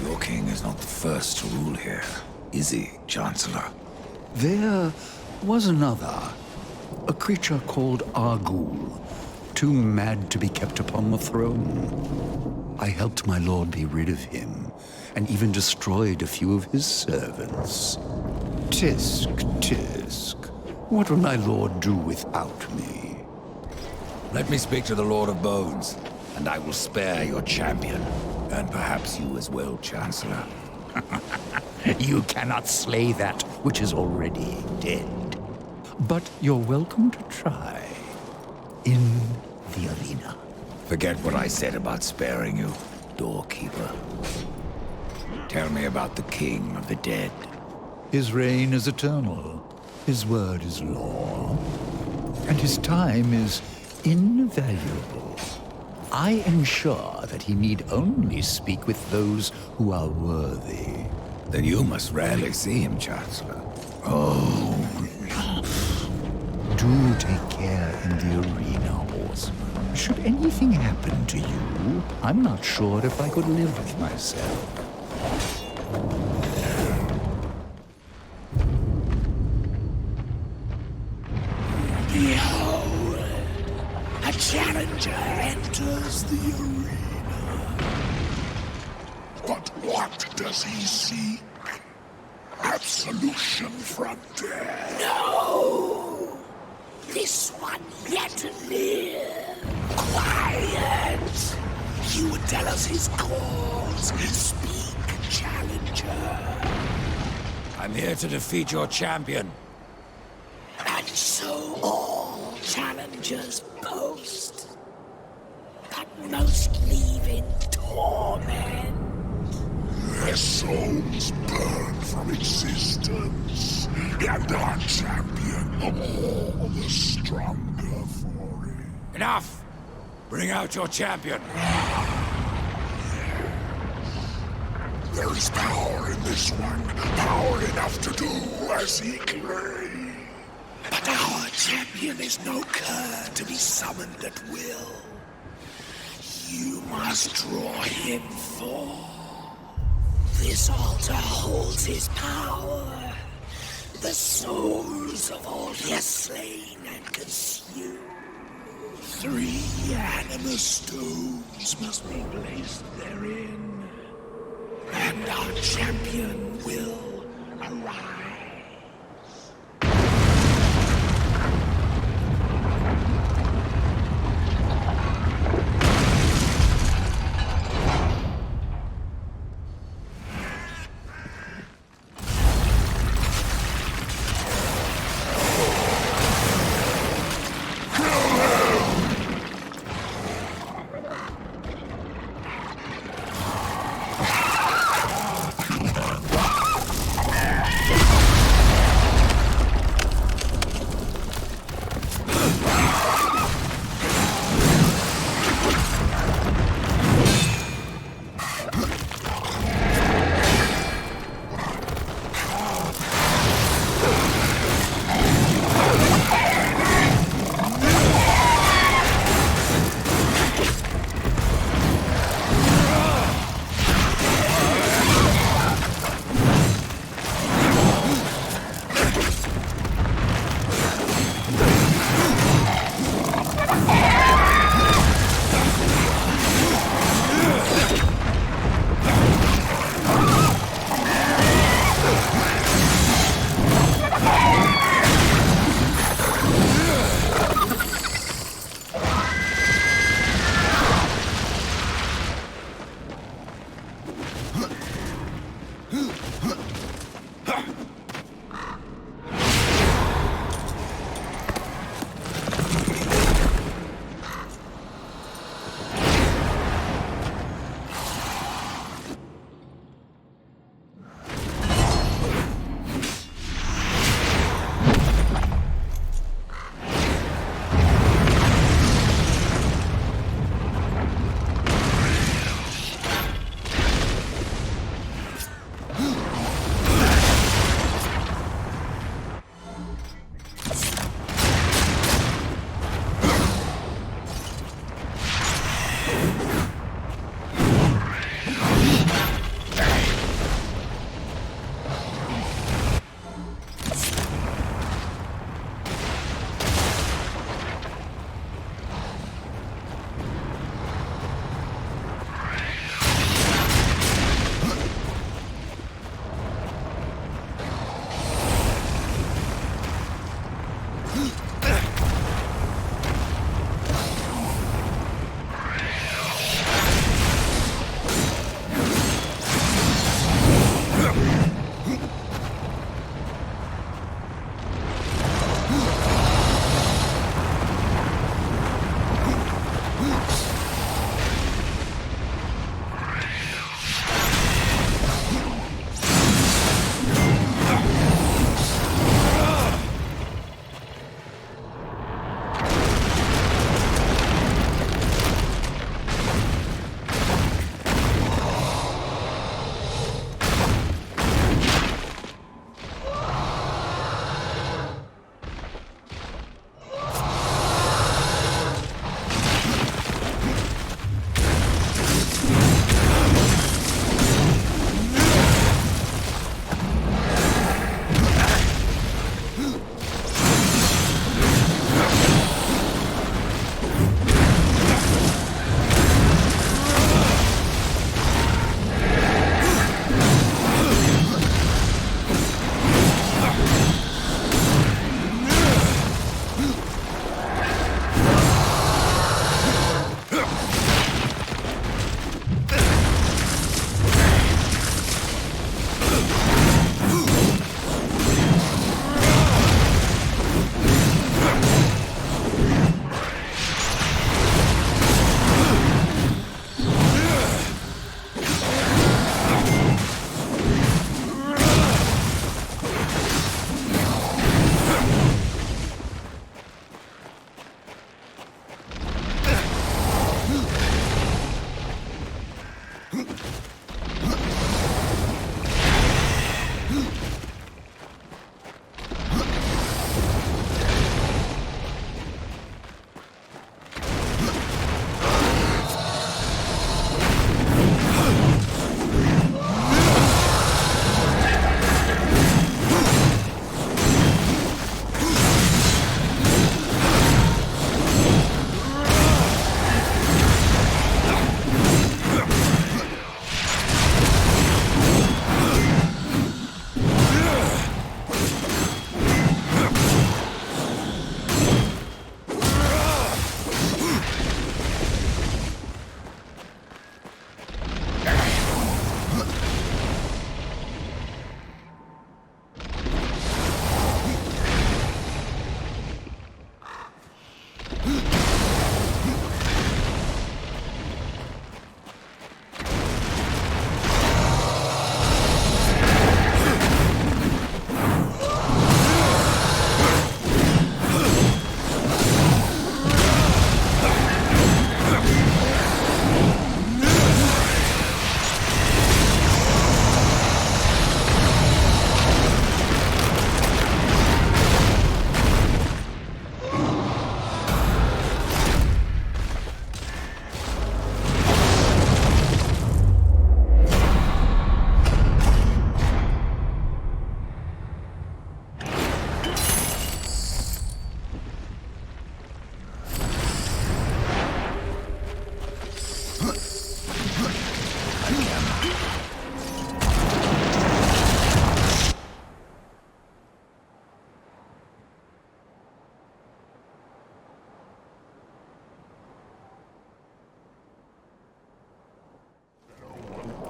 Your king is not the first to rule here, is he, Chancellor? There was another, a creature called Argul, too mad to be kept upon the throne. I helped my lord be rid of him, and even destroyed a few of his servants. Tisk, tisk. What will my lord do without me? Let me speak to the Lord of Bones, and I will spare your champion. And perhaps you as well, Chancellor. You cannot slay that which is already dead. But you're welcome to try. In the arena. Forget what I said about sparing you, doorkeeper. Tell me about the king of the dead. His reign is eternal. His word is law. And his time is invaluable. I ensure that he need only speak with those who are worthy. Then you must rarely see him, Chancellor. Oh, do take care in the arena, horse. Should anything happen to you, I'm not sure if I could live with myself. Behold, a challenger enters the arena. But what does he seek? Absolution from death. No! This one yet to live. Quiet! He would tell us his cause. Speak, challenger. I'm here to defeat your champion. And so all challengers boast, but most leave in torment. Their souls burn from existence, and our champion all the stronger for it. Enough! Bring out your champion. There is power in this one, power enough to do as he claims. But our champion is no cur to be summoned at will. You must draw him forth. This altar holds his power. The souls of all he has slain and consumed. 3 animus stones must be placed therein. And our champion will arise.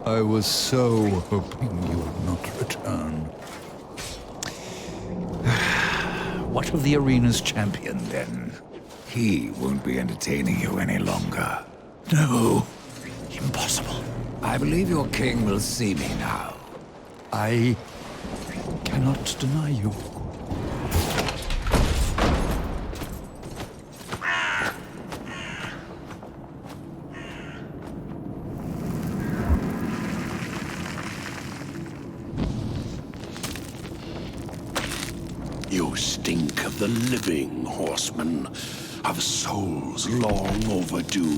I was so hoping you would not return. What of the arena's champion, then? He won't be entertaining you any longer. No. Impossible. I believe your king will see me now. I cannot deny you. You stink of the living, horseman, of souls long overdue.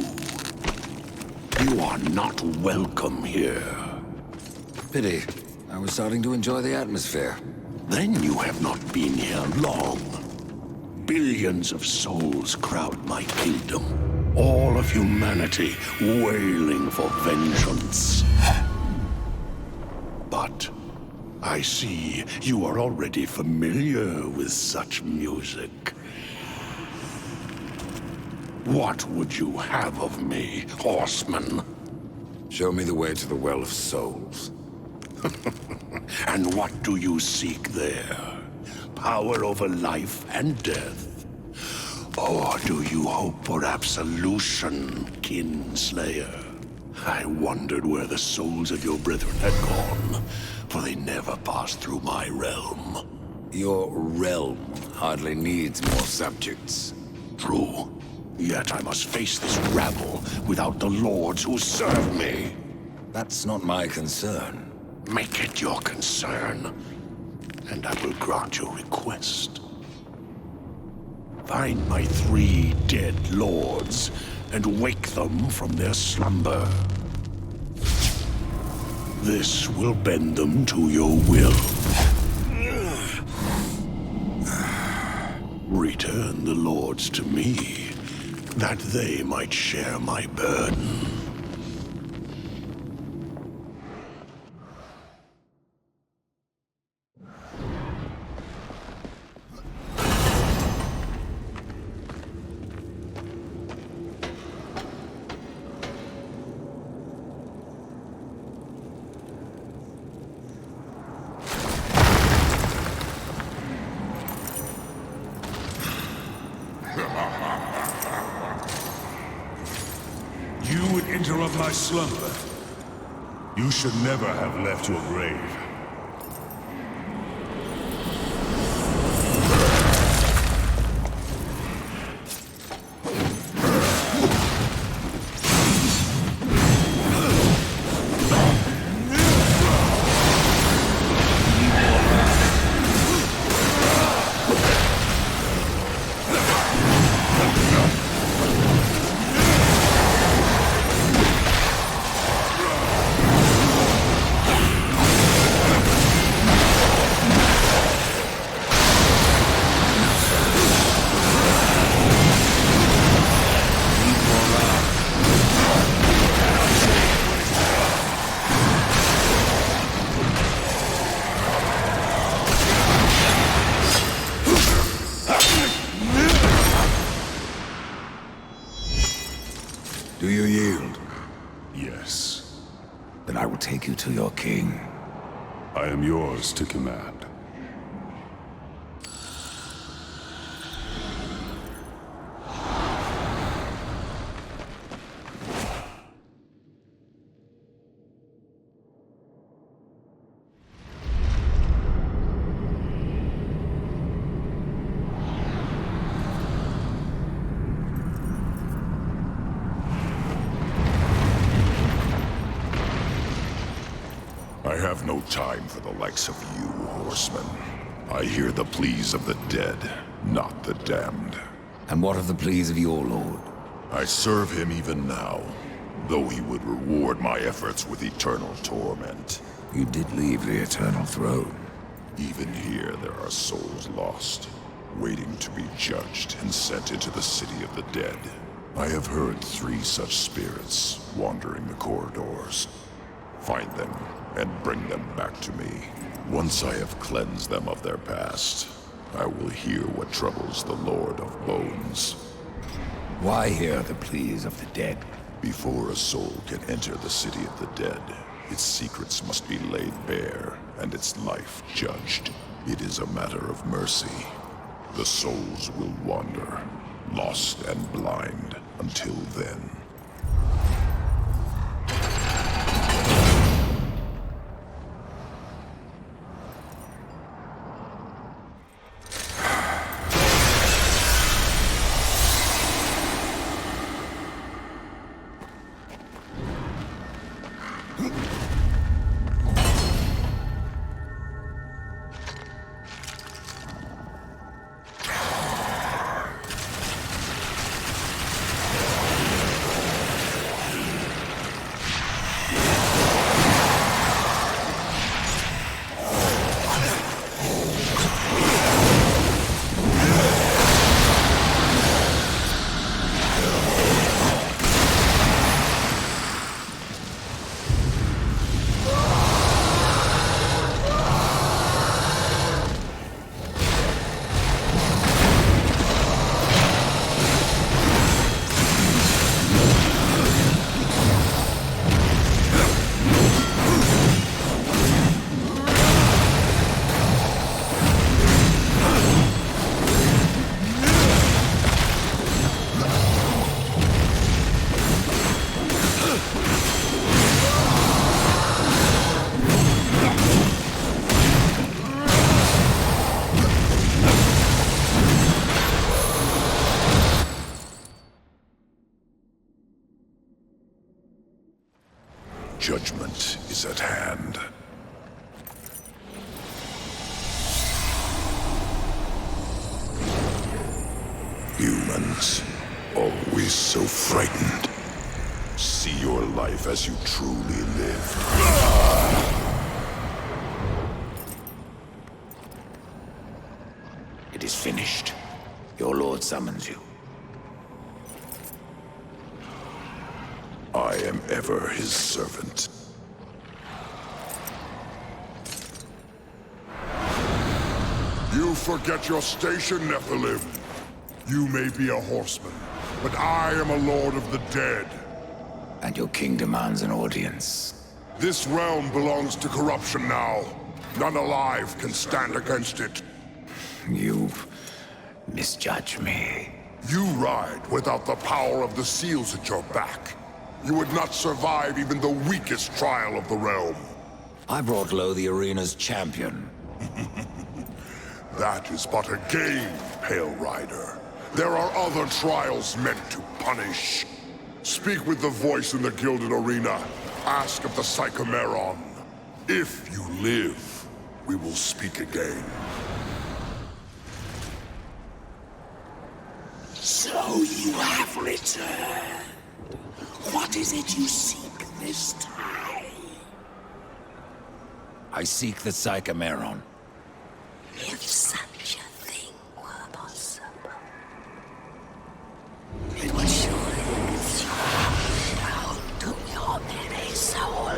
You are not welcome here. Pity. I was starting to enjoy the atmosphere. Then you have not been here long. Billions of souls crowd my kingdom. All of humanity wailing for vengeance. But I see you are already familiar with such music. What would you have of me, horseman? Show me the way to the Well of Souls. And what do you seek there? Power over life and death? Or do you hope for absolution, Kinslayer? I wondered where the souls of your brethren had gone, for they never passed through my realm. Your realm hardly needs more subjects. True. Yet I must face this rabble without the lords who serve me. That's not my concern. Make it your concern, and I will grant your request. Find my 3 dead lords, and wake them from their slumber. This will bend them to your will. Return the lords to me, that they might share my burden. You would interrupt my slumber. You should never have left your grave. Do you yield? Yes. Then I will take you to your king. I am yours to command. I have no time for the likes of you, horsemen. I hear the pleas of the dead, not the damned. And what of the pleas of your lord? I serve him even now, though he would reward my efforts with eternal torment. You did leave the eternal throne. Even here there are souls lost, waiting to be judged and sent into the city of the dead. I have heard 3 such spirits wandering the corridors. Find them and bring them back to me. Once I have cleansed them of their past, I will hear what troubles the Lord of Bones. Why hear the pleas of the dead? Before a soul can enter the city of the dead, its secrets must be laid bare and its life judged. It is a matter of mercy. The souls will wander, lost and blind, until then. judgment is at hand. Humans, always so frightened. See your life as you truly lived. It is finished. Your lord summons you. I am ever his servant. You forget your station, Nephilim. You may be a horseman, but I am a lord of the dead. And your king demands an audience. This realm belongs to corruption now. None alive can stand against it. You misjudge me. You ride without the power of the seals at your back. You would not survive even the weakest trial of the realm. I brought low the arena's champion. That is but a game, Pale Rider. There are other trials meant to punish. Speak with the voice in the Gilded Arena. Ask of the Psychomeron. If you live, we will speak again. So you have returned. What is it you seek this time? I seek the Psychomeron. If such a thing were possible, it would surely reach down to your very soul.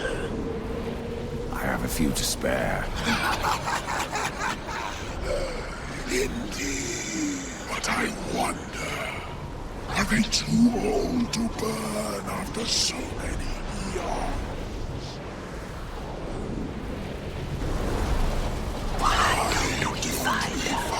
I have a few to spare. Indeed. But I wonder, are they too old to burn after so many eons? Why don't we find out?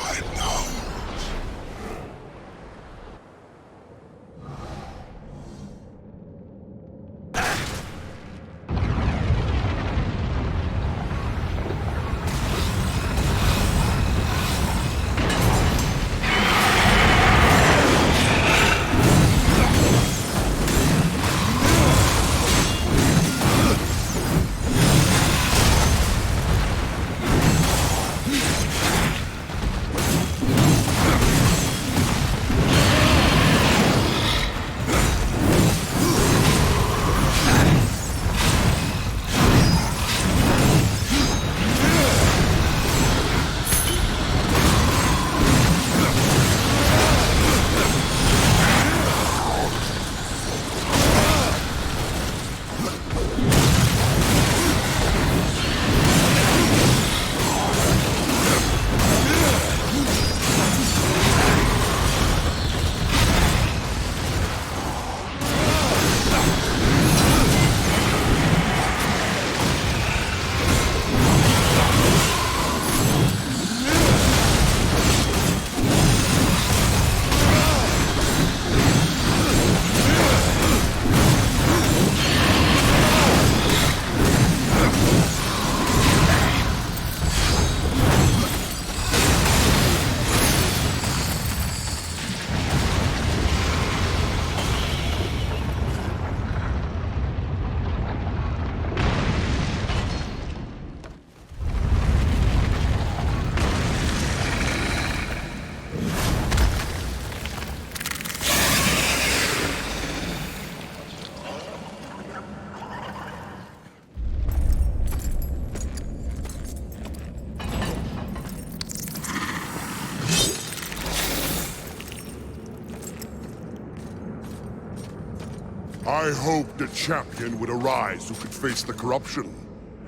I hoped a champion would arise who could face the corruption.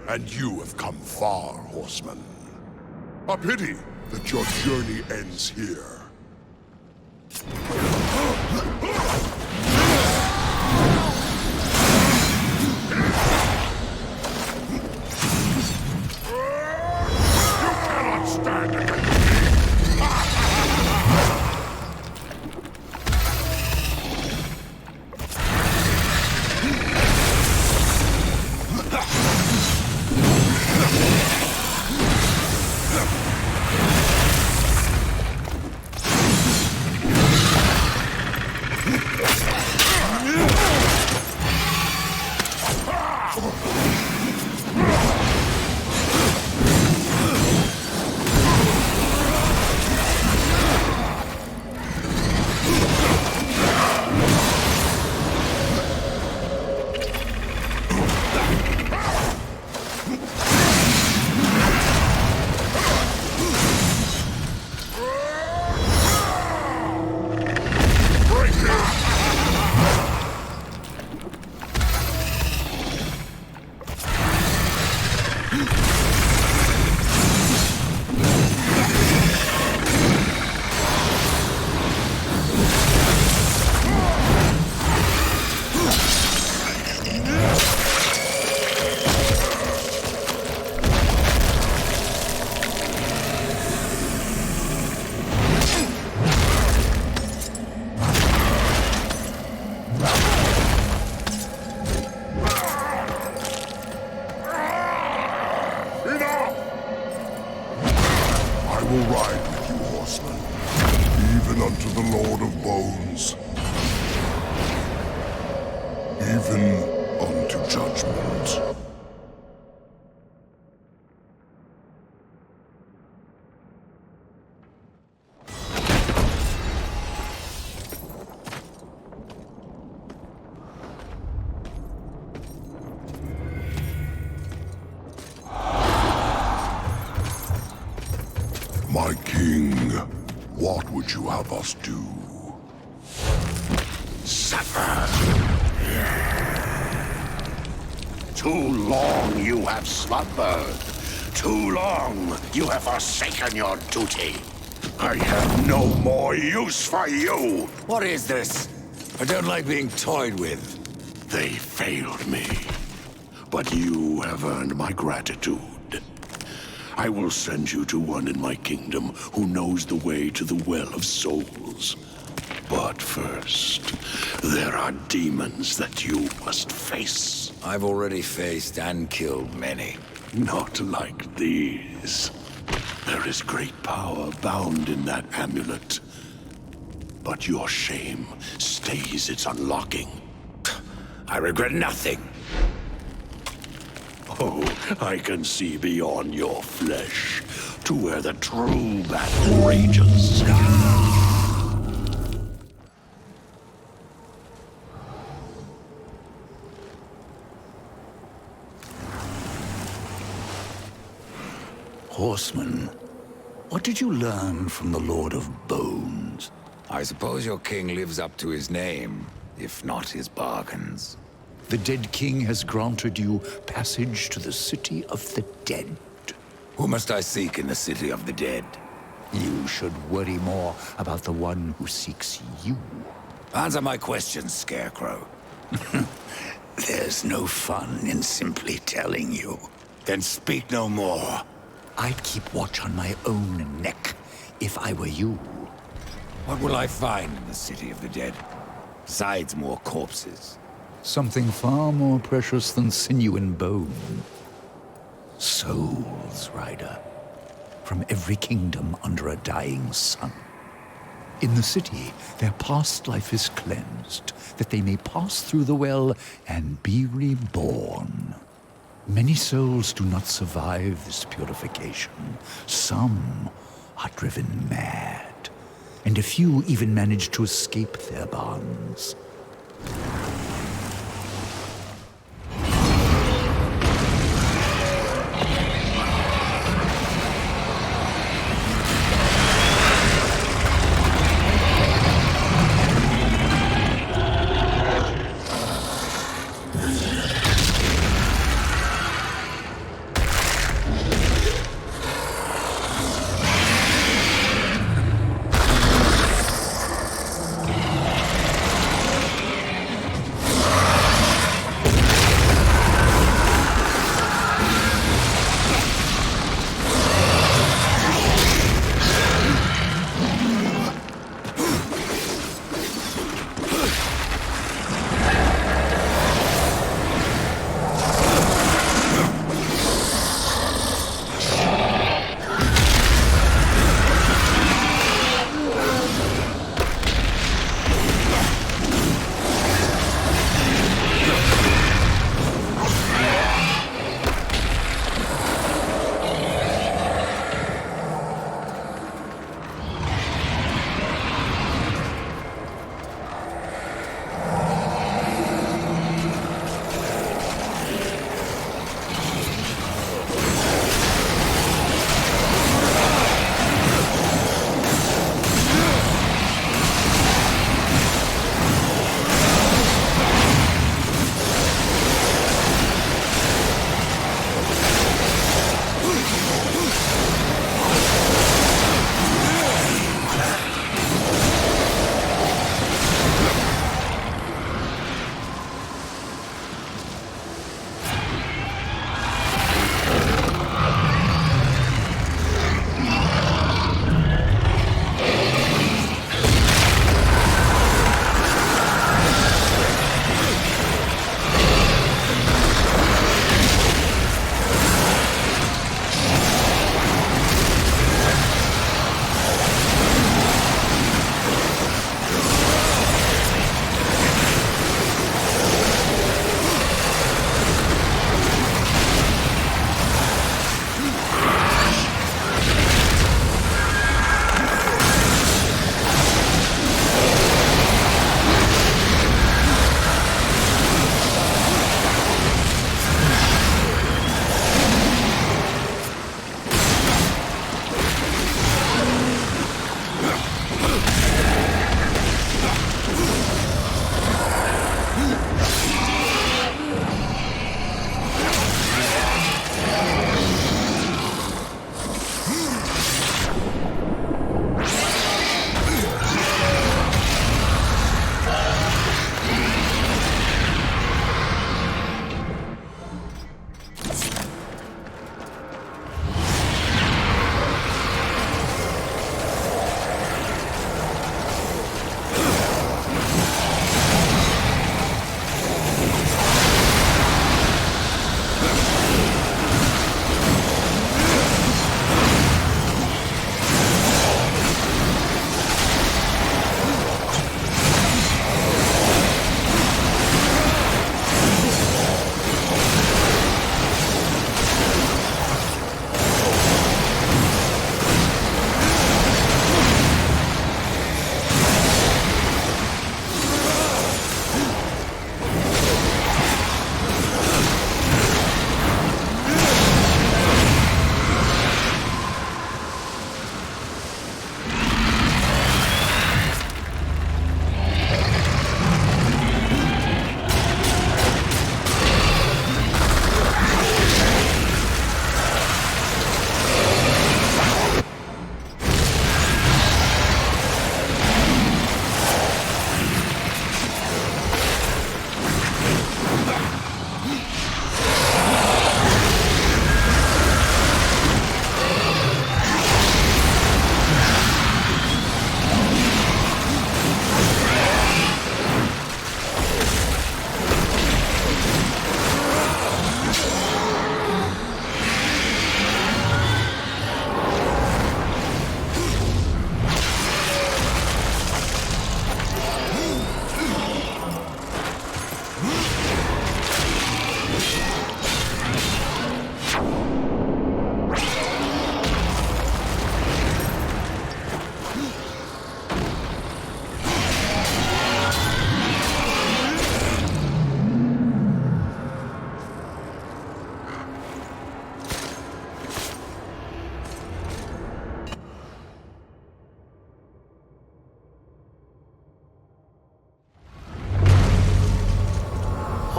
And you have come far, horseman. A pity that your journey ends here. You cannot stand against me! even unto the Lord of Bones. Even unto judgment. My king, what would you have us do? Suffer. Too long you have slumbered. Too long you have forsaken your duty. I have no more use for you. What is this? I don't like being toyed with. They failed me. But you have earned my gratitude. I will send you to one in my kingdom who knows the way to the Well of Souls. But first, there are demons that you must face. I've already faced and killed many. Not like these. There is great power bound in that amulet. But your shame stays its unlocking. I regret nothing. Oh, I can see beyond your flesh to where the true battle rages. Horseman, what did you learn from the Lord of Bones? I suppose your king lives up to his name, if not his bargains. The dead king has granted you passage to the city of the dead. Who must I seek in the city of the dead? You should worry more about the one who seeks you. Answer my questions, Scarecrow. There's no fun in simply telling you. Then speak no more. I'd keep watch on my own neck if I were you. What will I find in the city of the dead? Besides more corpses. Something far more precious than sinew and bone. Souls, Rider. From every kingdom under a dying sun. In the city, their past life is cleansed, that they may pass through the well and be reborn. Many souls do not survive this purification. Some are driven mad, and a few even manage to escape their bonds.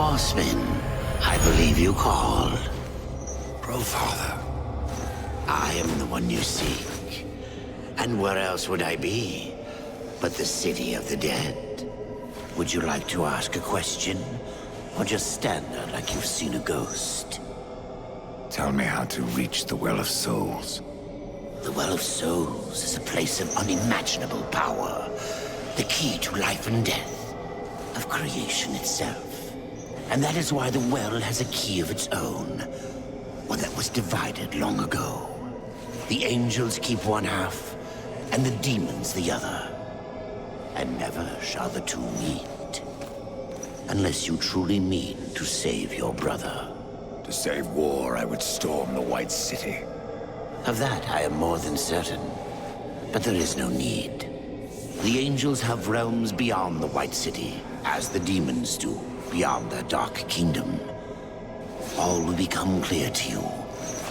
Horseman, I believe you called. Growfather. I am the one you seek. And where else would I be but the city of the dead? Would you like to ask a question? Or just stand there like you've seen a ghost? Tell me how to reach the Well of Souls. The Well of Souls is a place of unimaginable power. The key to life and death. Of creation itself. And that is why the well has a key of its own. One that was divided long ago. The angels keep one half, and the demons the other. And never shall the two meet. Unless you truly mean to save your brother. To save war, I would storm the White City. Of that I am more than certain. But there is no need. The angels have realms beyond the White City, as the demons do, beyond their dark kingdom. All will become clear to you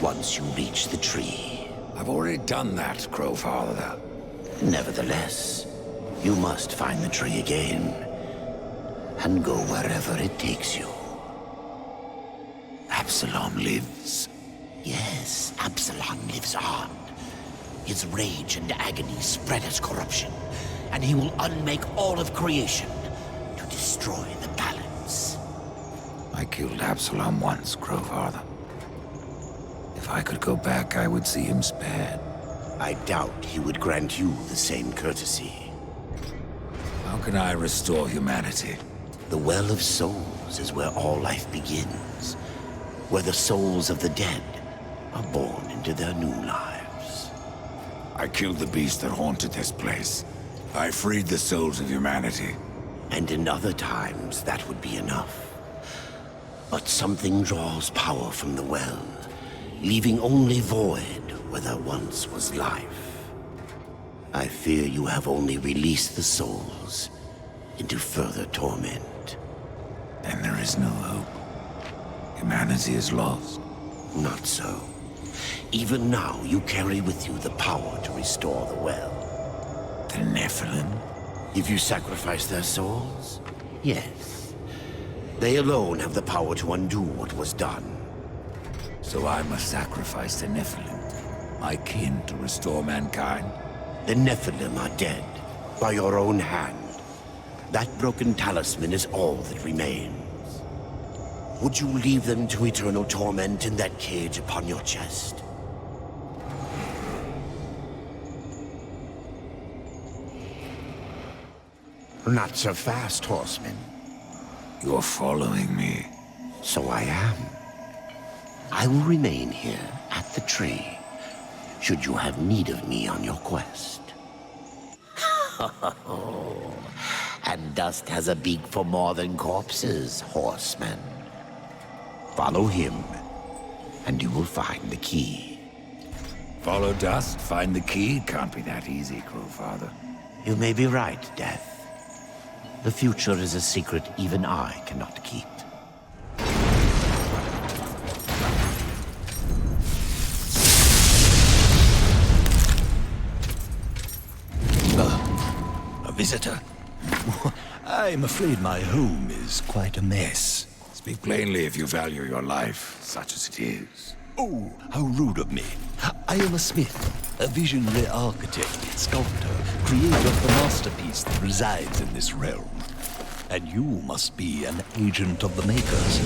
once you reach the tree. I've already done that, Crowfather. Nevertheless, you must find the tree again, and go wherever it takes you. Absalom lives. Yes, Absalom lives on. His rage and agony spread as corruption, and he will unmake all of creation to destroy the balance. I killed Absalom once, Crowfather. If I could go back, I would see him spared. I doubt he would grant you the same courtesy. How can I restore humanity? The Well of Souls is where all life begins. Where the souls of the dead are born into their new lives. I killed the beast that haunted this place. I freed the souls of humanity. And in other times, that would be enough. But something draws power from the well, leaving only void where there once was life. I fear you have only released the souls into further torment. Then there is no hope. Humanity is lost. Not so. Even now, you carry with you the power to restore the well. The Nephilim? If you sacrifice their souls, yes. They alone have the power to undo what was done. So I must sacrifice the Nephilim, my kin, to restore mankind? The Nephilim are dead, by your own hand. That broken talisman is all that remains. Would you leave them to eternal torment in that cage upon your chest? Not so fast, horseman. You're following me. So I am. I will remain here at the tree, should you have need of me on your quest. And dust has a beak for more than corpses, horseman. Follow him, and you will find the key. Follow dust, find the key? Can't be that easy, Crowfather. You may be right, Death. The future is a secret even I cannot keep. A visitor? I'm afraid my home is quite a mess. Speak plainly if you value your life, such as it is. Oh, how rude of me. I am a smith, a visionary architect, sculptor, creator of the masterpiece that resides in this realm. And you must be an agent of the Makers.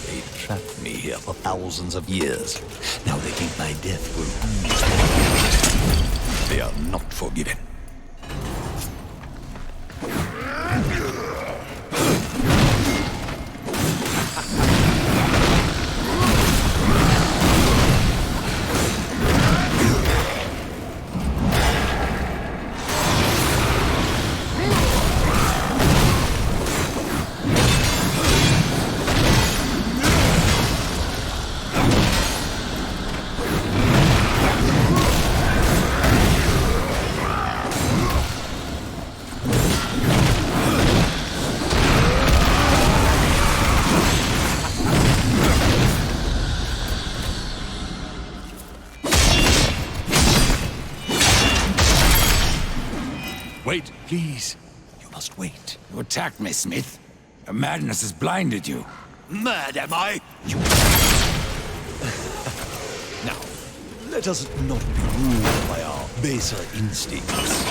They trapped me here for thousands of years. Now they think my death will ease. They are not forgiven. Wait, please. You must wait. You attacked me, Smith. Your madness has blinded you. Mad am I? Now, let us not be ruled by our baser instincts.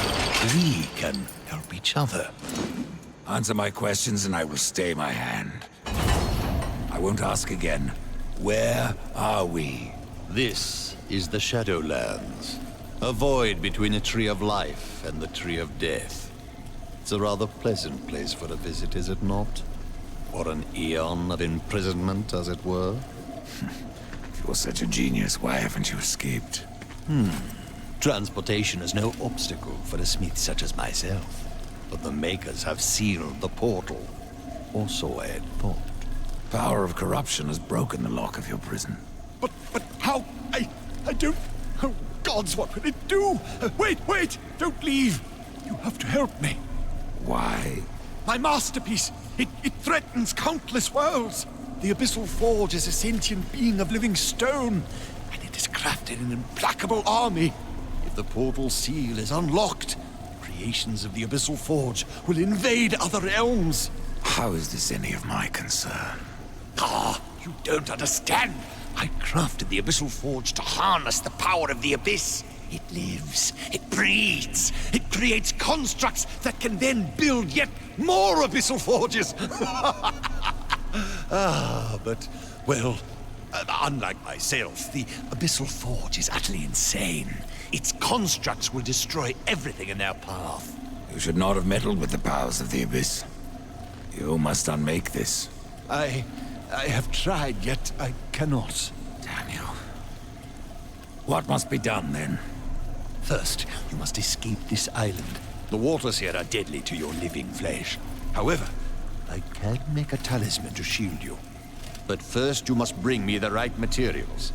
We can help each other. Answer my questions and I will stay my hand. I won't ask again. Where are we? This is the Shadowlands. A void between the Tree of Life and the Tree of Death. It's a rather pleasant place for a visit, is it not? Or an eon of imprisonment, as it were? If you're such a genius, why haven't you escaped? Transportation is no obstacle for a smith such as myself. But the Makers have sealed the portal. Or so I had thought. Power of corruption has broken the lock of your prison. But how? I don't... Oh, gods, what will it do? Wait! Don't leave! You have to help me. Why? My masterpiece! It threatens countless worlds! The Abyssal Forge is a sentient being of living stone, and it has crafted an implacable army. If the portal seal is unlocked, creations of the Abyssal Forge will invade other realms. How is this any of my concern? You don't understand. I crafted the Abyssal Forge to harness the power of the Abyss. It lives, it breathes, it creates constructs that can then build yet more Abyssal Forges. Unlike myself, the Abyssal Forge is utterly insane. Its constructs will destroy everything in their path. You should not have meddled with the powers of the Abyss. You must unmake this. I have tried, yet I cannot. Damn you. What must be done, then? First, you must escape this island. The waters here are deadly to your living flesh. However, I can make a talisman to shield you. But first, you must bring me the right materials.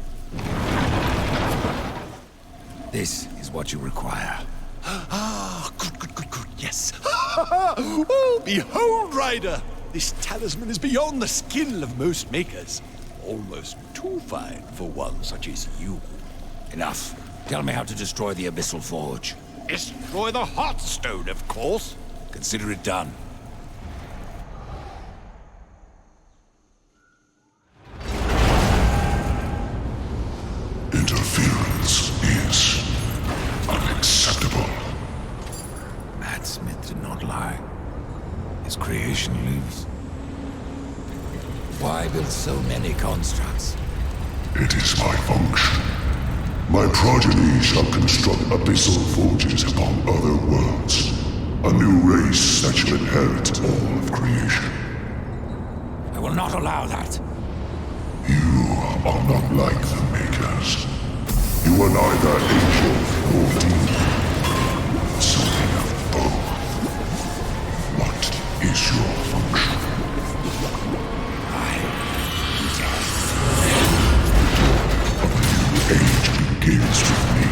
This is what you require. Good, yes. Oh, behold, Rider! This talisman is beyond the skill of most makers. Almost too fine for one such as you. Enough. Tell me how to destroy the Abyssal Forge. Destroy the Heartstone, of course. Consider it done. Interference is unacceptable. Matt Smith did not lie. His creation lives. Why build so many constructs? It is my function. My progeny shall construct abyssal forges upon other worlds. A new race that shall inherit all of creation. I will not allow that. You are not like the Makers. You are neither angel nor demon. Something of both. What is your function? A new age begins with me.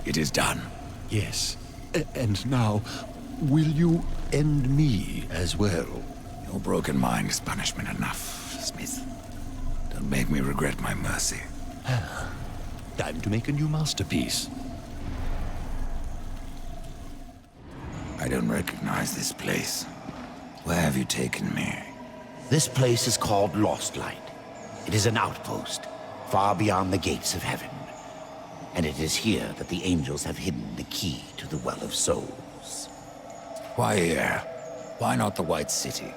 It is done. Yes. And now, will you end me as well? Your broken mind is punishment enough, Smith. Don't make me regret my mercy. Time to make a new masterpiece. I don't recognize this place. Where have you taken me? This place is called Lost Light. It is an outpost, far beyond the gates of heaven. And it is here that the angels have hidden the key to the Well of Souls. Why here? Why not the White City?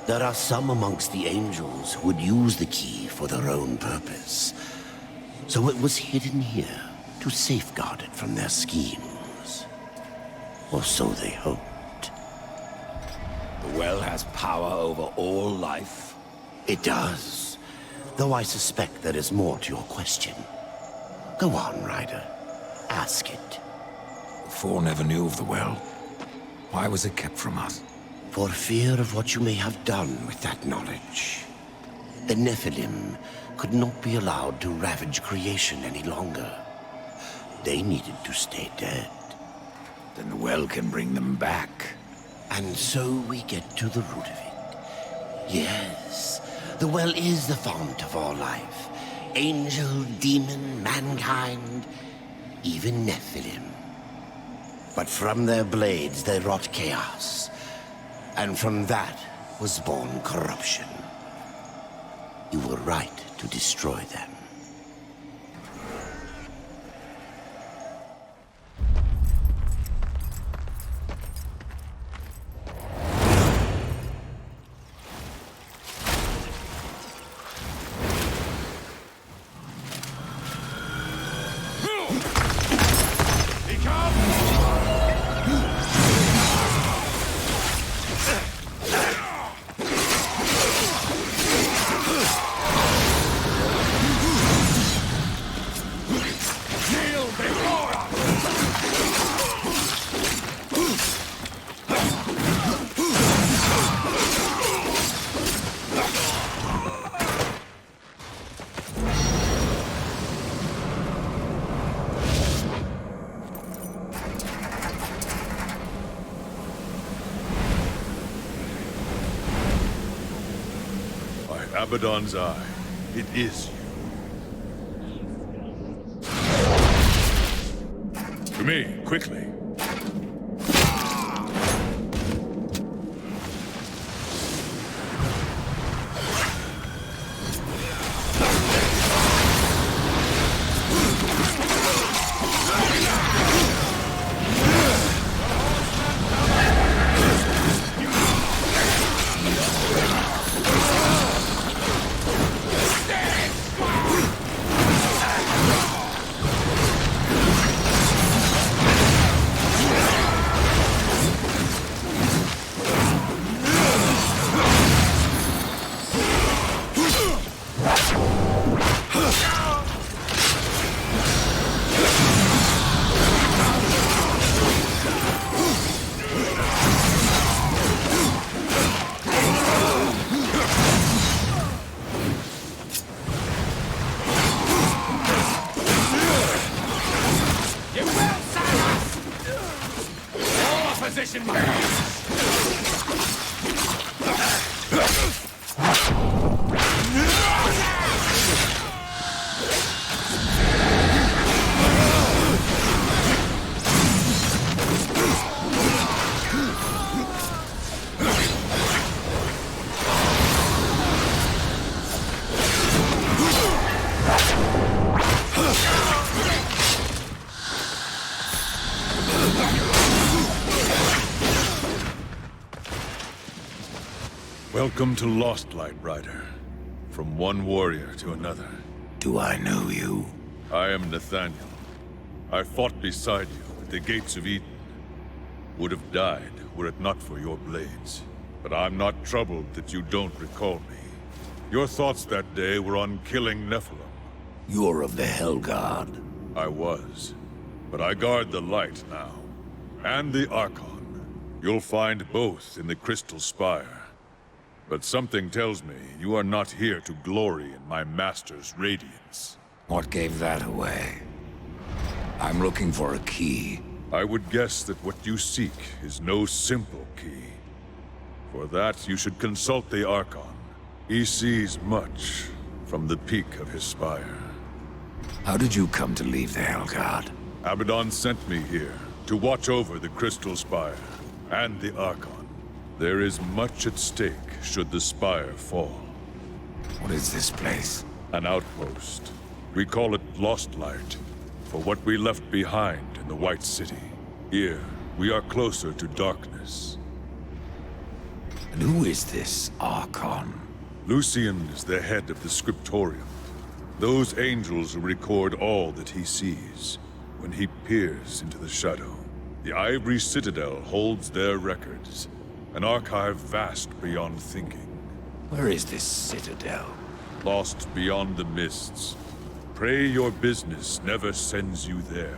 There are some amongst the angels who would use the key for their own purpose. So it was hidden here to safeguard it from their schemes. Or so they hoped. The well has power over all life? It does. Though I suspect there is more to your question. Go on, Ryder. Ask it. The Four never knew of the well. Why was it kept from us? For fear of what you may have done with that knowledge. The Nephilim could not be allowed to ravage creation any longer. They needed to stay dead. Then the well can bring them back. And so we get to the root of it. Yes, the well is the font of all life. Angel, demon, mankind, even Nephilim. But from their blades they wrought chaos. And from that was born corruption. You were right to destroy them. Abaddon's eye. It is you. To me, quickly. Welcome to Lost Light, Ryder. From one warrior to another. Do I know you? I am Nathaniel. I fought beside you at the gates of Eden. Would have died were it not for your blades. But I'm not troubled that you don't recall me. Your thoughts that day were on killing Nephilim. You're of the Hellguard. I was. But I guard the light now. And the Archon. You'll find both in the Crystal Spire. But something tells me you are not here to glory in my master's radiance. What gave that away? I'm looking for a key. I would guess that what you seek is no simple key. For that, you should consult the Archon. He sees much from the peak of his spire. How did you come to leave the Hellguard? Abaddon sent me here to watch over the Crystal Spire and the Archon. There is much at stake should the spire fall. What is this place? An outpost. We call it Lost Light, for what we left behind in the White City. Here, we are closer to darkness. And who is this Archon? Lucian is the head of the Scriptorium. Those angels record all that he sees when he peers into the shadow. The Ivory Citadel holds their records, an archive vast beyond thinking. Where is this citadel? Lost beyond the mists. Pray your business never sends you there.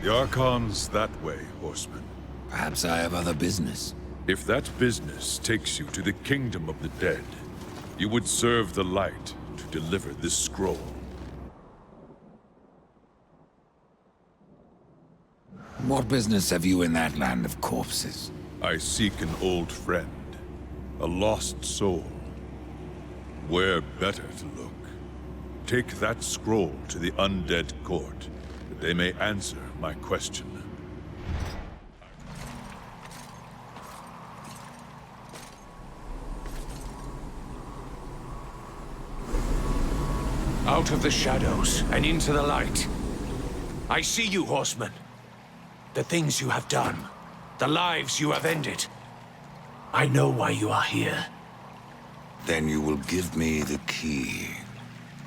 The Archon's that way, Horseman. Perhaps I have other business. If that business takes you to the kingdom of the dead, you would serve the light to deliver this scroll. What business have you in that land of corpses? I seek an old friend, a lost soul. Where better to look? Take that scroll to the undead court, that they may answer my question. Out of the shadows and into the light. I see you, Horseman. The things you have done. The lives you have ended. I know why you are here. Then you will give me the key.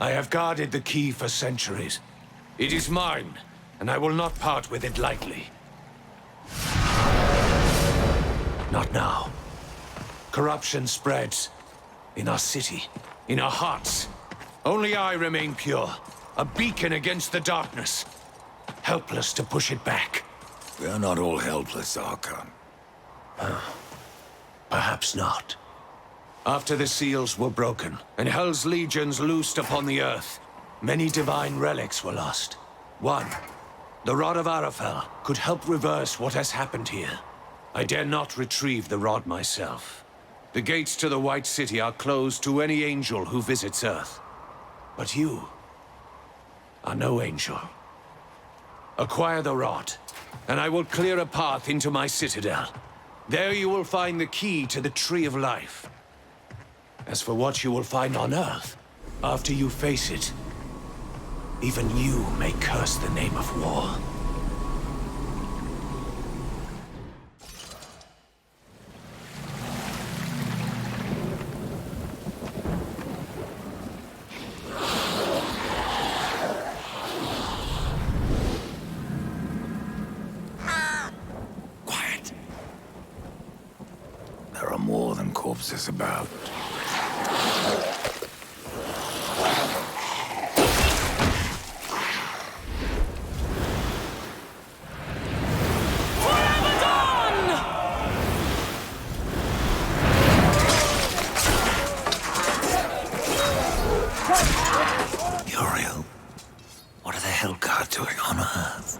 I have guarded the key for centuries. It is mine, and I will not part with it lightly. Not now. Corruption spreads. In our city. In our hearts. Only I remain pure. A beacon against the darkness. Helpless to push it back. We are not all helpless, Archon. Perhaps not. After the seals were broken, and Hell's legions loosed upon the earth, many divine relics were lost. One, the Rod of Arafel, could help reverse what has happened here. I dare not retrieve the rod myself. The gates to the White City are closed to any angel who visits Earth. But you are no angel. Acquire the rod, and I will clear a path into my citadel. There you will find the key to the Tree of Life. As for what you will find on Earth, after you face it, even you may curse the name of war. Quiet. There are more than corpses about. Uriel, what are the Hellguard doing on Earth?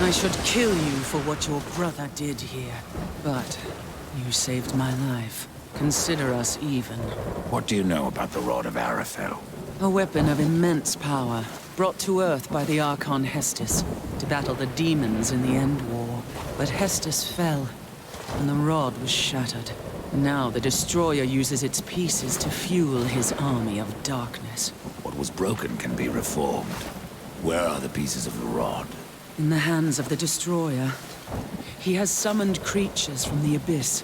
I should kill you for what your brother did here. But you saved my life. Consider us even. What do you know about the Rod of Arafel? A weapon of immense power, brought to Earth by the Archon Hestus, to battle the demons in the End War. But Hestus fell, and the rod was shattered. Now the Destroyer uses its pieces to fuel his army of darkness. What was broken can be reformed. Where are the pieces of the rod? In the hands of the Destroyer. He has summoned creatures from the Abyss,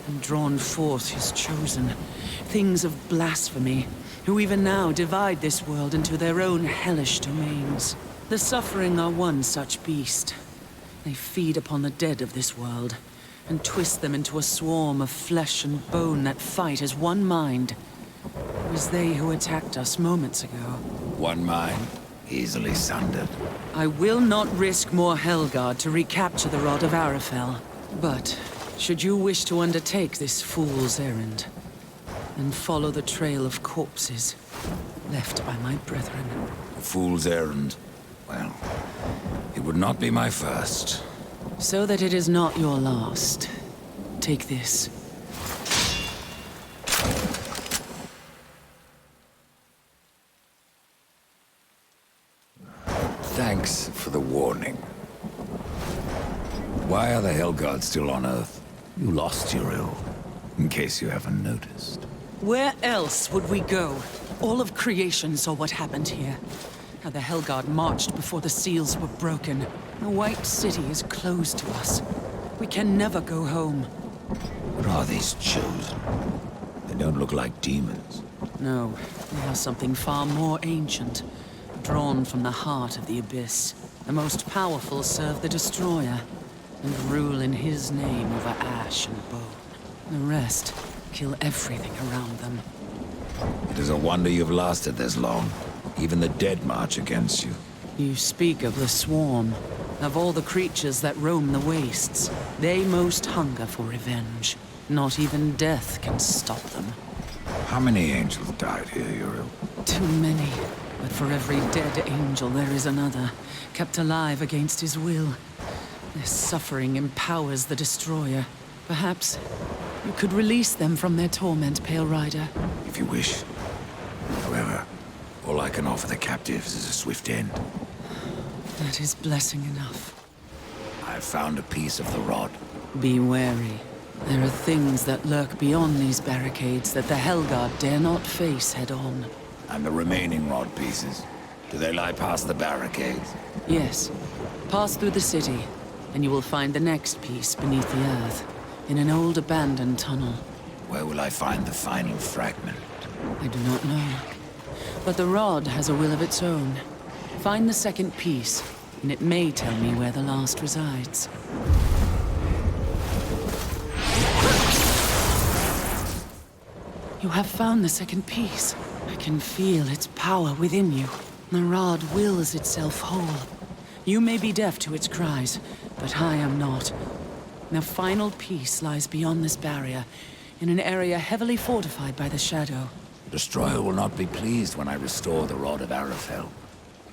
and drawn forth his chosen. Things of blasphemy, who even now divide this world into their own hellish domains. The Suffering are one such beast. They feed upon the dead of this world, and twist them into a swarm of flesh and bone that fight as one mind. It was they who attacked us moments ago. One mind, easily sundered. I will not risk more Helgard to recapture the Rod of Arafel. But, should you wish to undertake this fool's errand, and follow the trail of corpses left by my brethren. A fool's errand? Well, it would not be my first. So that it is not your last, take this. Thanks for the warning. Why are the Helgard still on Earth? You lost Uriel, in case you haven't noticed. Where else would we go? All of creation saw what happened here. How the Helgard marched before the seals were broken. The White City is closed to us. We can never go home. What are these chosen? They don't look like demons. No, they are something far more ancient. Drawn from the heart of the Abyss. The most powerful serve the Destroyer, and rule in his name over ash and bone. The rest kill everything around them. It is a wonder you've lasted this long. Even the dead march against you. You speak of the Swarm. Of all the creatures that roam the wastes, they most hunger for revenge. Not even death can stop them. How many angels died here, Uriel? Too many. But for every dead angel there is another, kept alive against his will. Their suffering empowers the Destroyer. Perhaps you could release them from their torment, Pale Rider. If you wish. However, all I can offer the captives is a swift end. That is blessing enough. I have found a piece of the rod. Be wary. There are things that lurk beyond these barricades that the Helgard dare not face head-on. And the remaining rod pieces? Do they lie past the barricades? Yes. Pass through the city, and you will find the next piece beneath the earth, in an old abandoned tunnel. Where will I find the final fragment? I do not know. But the rod has a will of its own. Find the second piece, and it may tell me where the last resides. You have found the second piece. I can feel its power within you. The rod wills itself whole. You may be deaf to its cries, but I am not. The final piece lies beyond this barrier, in an area heavily fortified by the Shadow. The Destroyer will not be pleased when I restore the Rod of Arafel.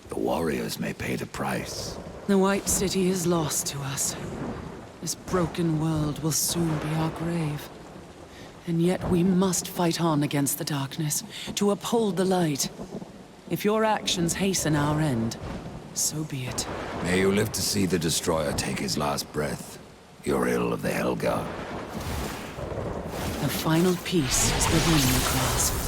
The warriors may pay the price. The White City is lost to us. This broken world will soon be our grave. And yet we must fight on against the darkness, to uphold the light. If your actions hasten our end, so be it. May you live to see the Destroyer take his last breath. Uriel of the Helgard. The final piece is within the grasp.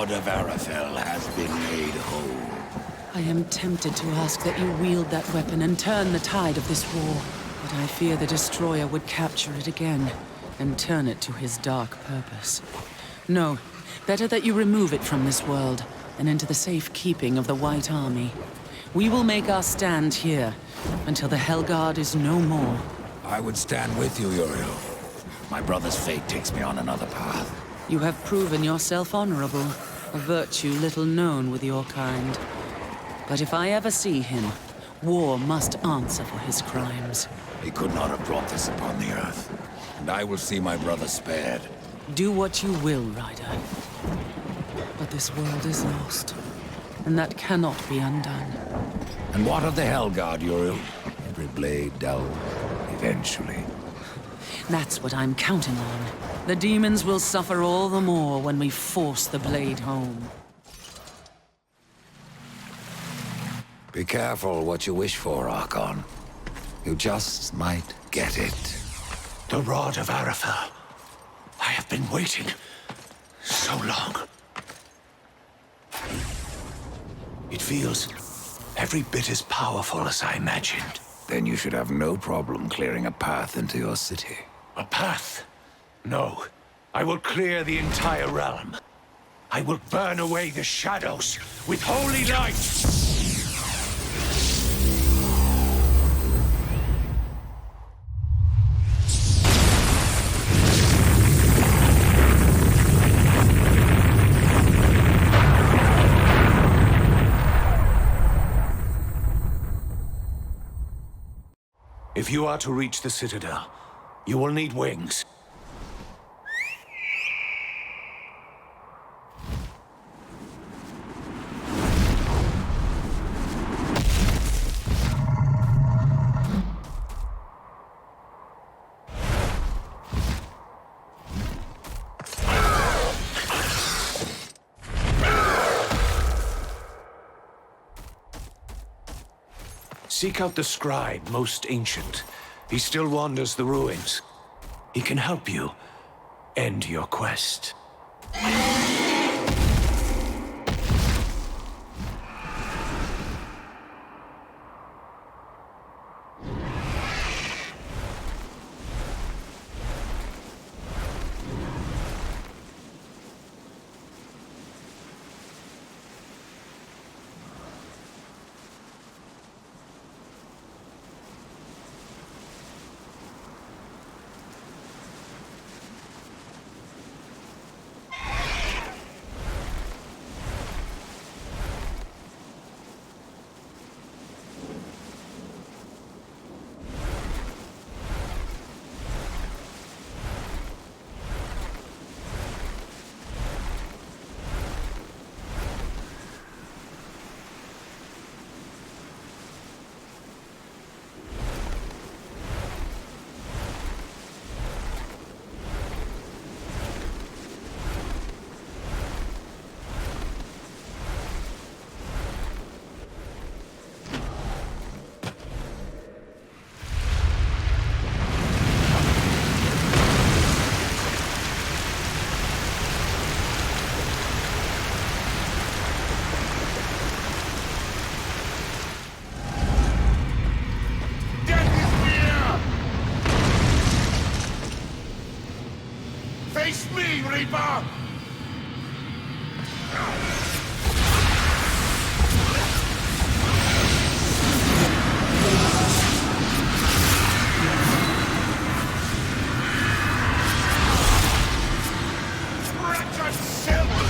Of Arafel has been made whole. I am tempted to ask that you wield that weapon and turn the tide of this war. But I fear the Destroyer would capture it again, and turn it to his dark purpose. No, better that you remove it from this world, and into the safe keeping of the White Army. We will make our stand here, until the Helgard is no more. I would stand with you, Uriel. My brother's fate takes me on another path. You have proven yourself honorable, a virtue little known with your kind. But if I ever see him, war must answer for his crimes. He could not have brought this upon the earth, and I will see my brother spared. Do what you will, Ryder. But this world is lost, and that cannot be undone. And what of the Hellguard, Uriel? Every blade dull, eventually. That's what I'm counting on. The demons will suffer all the more when we force the blade home. Be careful what you wish for, Archon. You just might get it. The Rod of Arafel. I have been waiting so long. It feels every bit as powerful as I imagined. Then you should have no problem clearing a path into your city. A path? No. I will clear the entire realm. I will burn away the shadows with holy light! If you are to reach the Citadel, you will need wings. Seek out the scribe, most ancient. He still wanders the ruins. He can help you end your quest. Face me, Reaper! Wretched silver!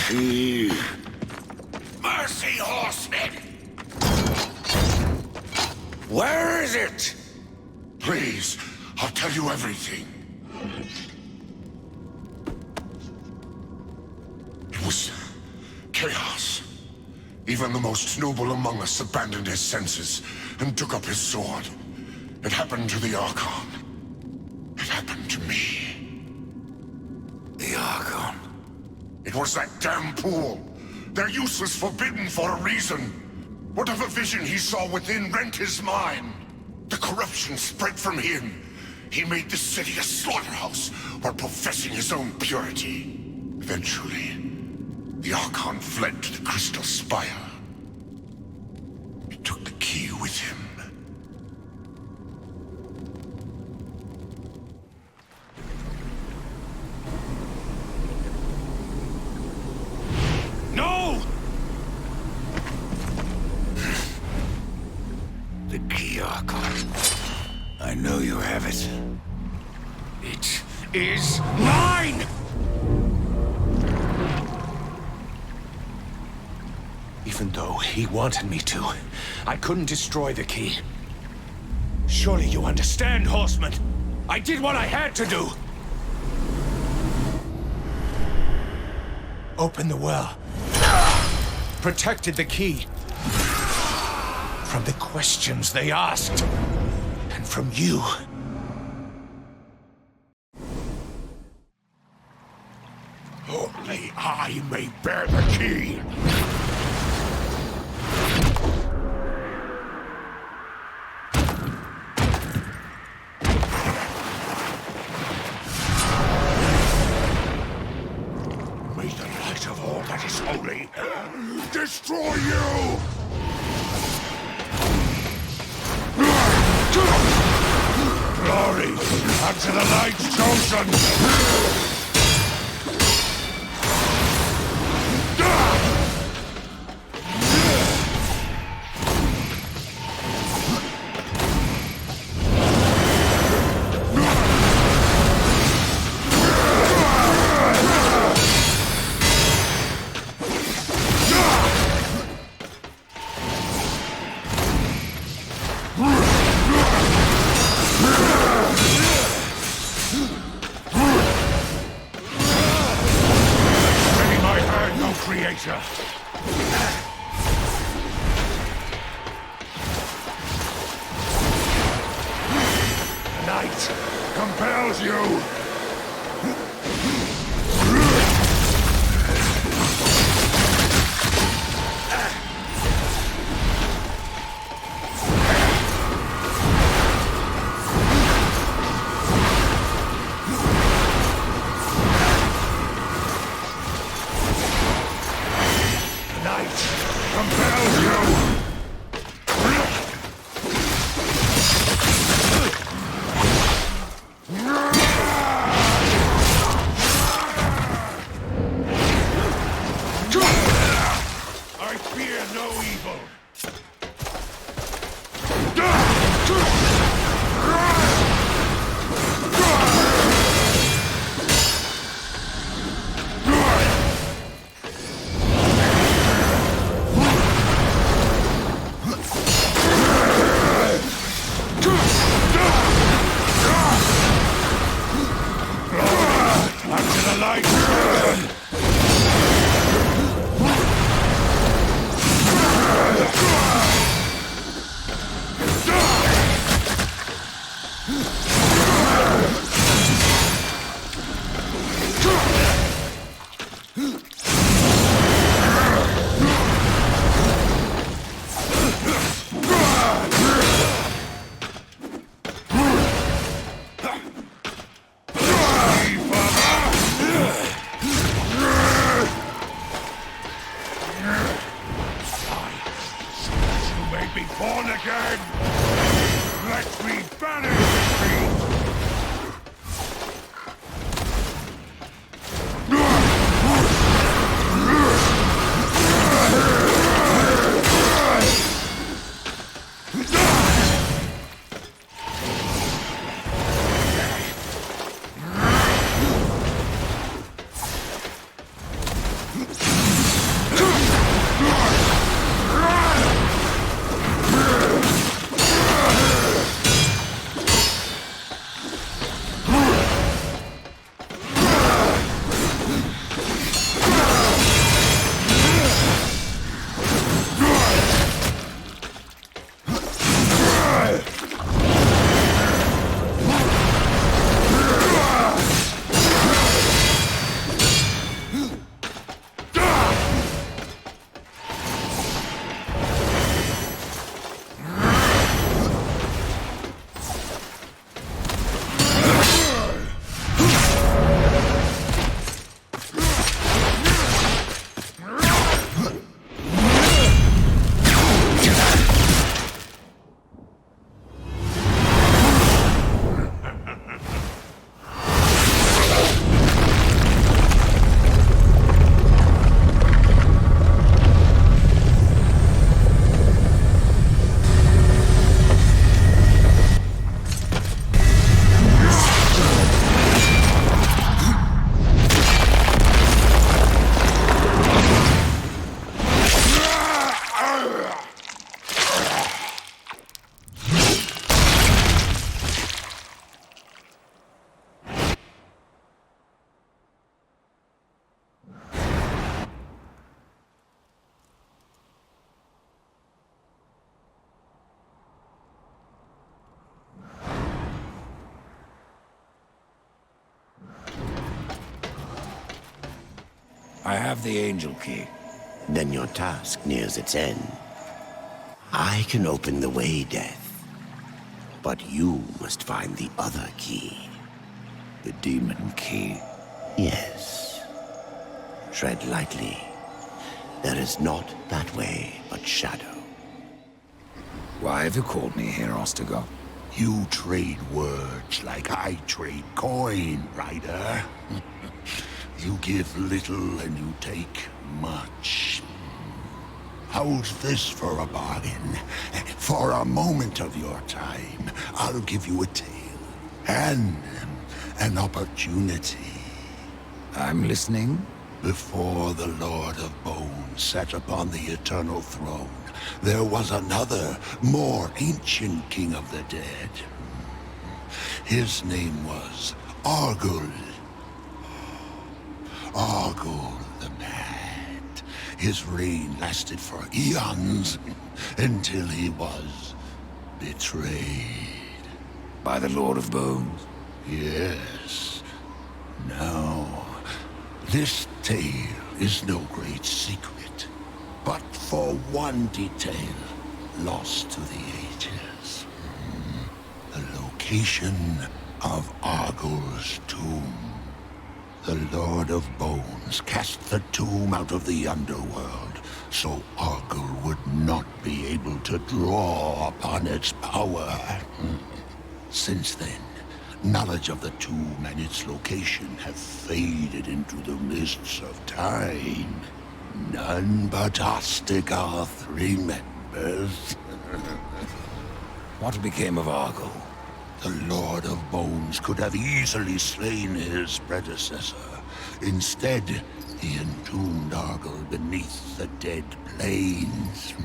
Mercy, horseman! Where is it? Please, I'll tell you everything. It was chaos. Even the most noble among us abandoned his senses and took up his sword. It happened to the Archon. It happened to me. The Archon? It was that damn pool. Their use was forbidden for a reason. Whatever vision he saw within rent his mind. The corruption spread from him. He made the city a slaughterhouse while professing his own purity. Eventually, the Archon fled to the Crystal Spire. He took the key with him. No! The key, Archon. I know you have it. It is mine! Even though he wanted me to, I couldn't destroy the key. Surely you understand, Horseman. I did what I had to do. Opened the well. Protected the key. From the questions they asked. And from you. Only I may bear the key. May the light of all that is holy destroy you! Glory unto the light chosen! Creator. The night compels you. I have the Angel Key. Then your task nears its end. I can open the way, Death. But you must find the other key. The Demon Key. Yes. Tread lightly. There is not that way but shadow. Why have you called me here, Ostagar? You trade words like I trade coin, Ryder. You give little and you take much. How's this for a bargain? For a moment of your time, I'll give you a tale and an opportunity. I'm listening. Before the Lord of Bones sat upon the eternal throne, there was another, more ancient king of the dead. His name was Argul. Argul the Mad. His reign lasted for eons, until he was betrayed. By the Lord of Bones? Yes. Now, this tale is no great secret, but for one detail lost to the ages. The location of Argul's tomb. The Lord of Bones cast the tomb out of the underworld, so Argul would not be able to draw upon its power. Since then, knowledge of the tomb and its location have faded into the mists of time. None but Ostagarth remembers. What became of Argul? The Lord of Bones could have easily slain his predecessor. Instead, he entombed Argul beneath the dead plains.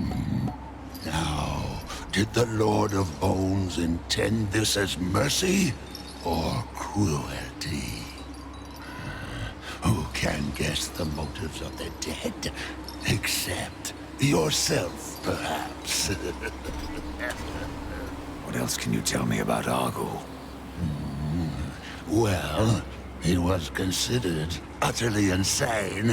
Now, did the Lord of Bones intend this as mercy or cruelty? Who can guess the motives of the dead? Except yourself, perhaps. What else can you tell me about Argul? Well, he was considered utterly insane.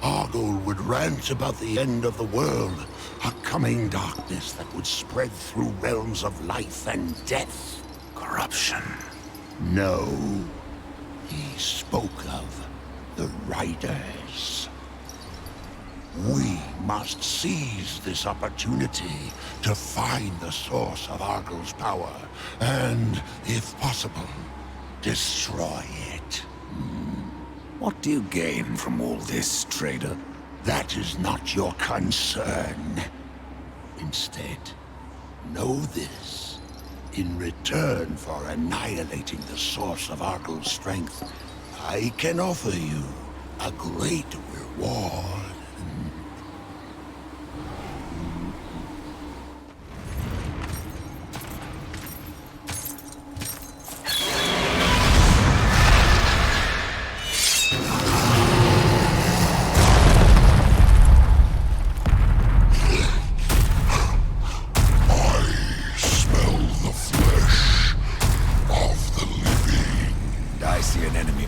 Argul would rant about the end of the world, a coming darkness that would spread through realms of life and death. Corruption. No. He spoke of the Riders. We must seize this opportunity to find the source of Argul's power, and, if possible, destroy it. What do you gain from all this, trader? That is not your concern. Instead, know this. In return for annihilating the source of Argul's strength, I can offer you a great reward.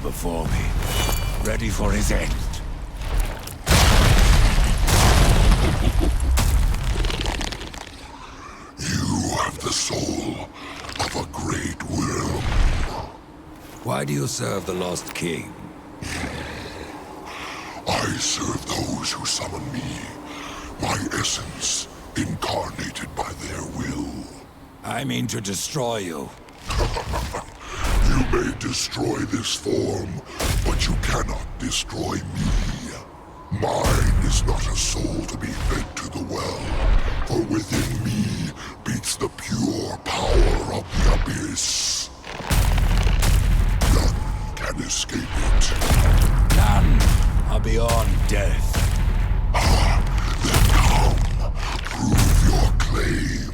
Before me, ready for his end. You have the soul of a great will. Why do you serve the Lost King? I serve those who summon me, my essence incarnated by their will. I mean to destroy you. You may destroy this form, but you cannot destroy me. Mine is not a soul to be fed to the well, for within me beats the pure power of the abyss. None can escape it. None are beyond death. Then come, prove your claim.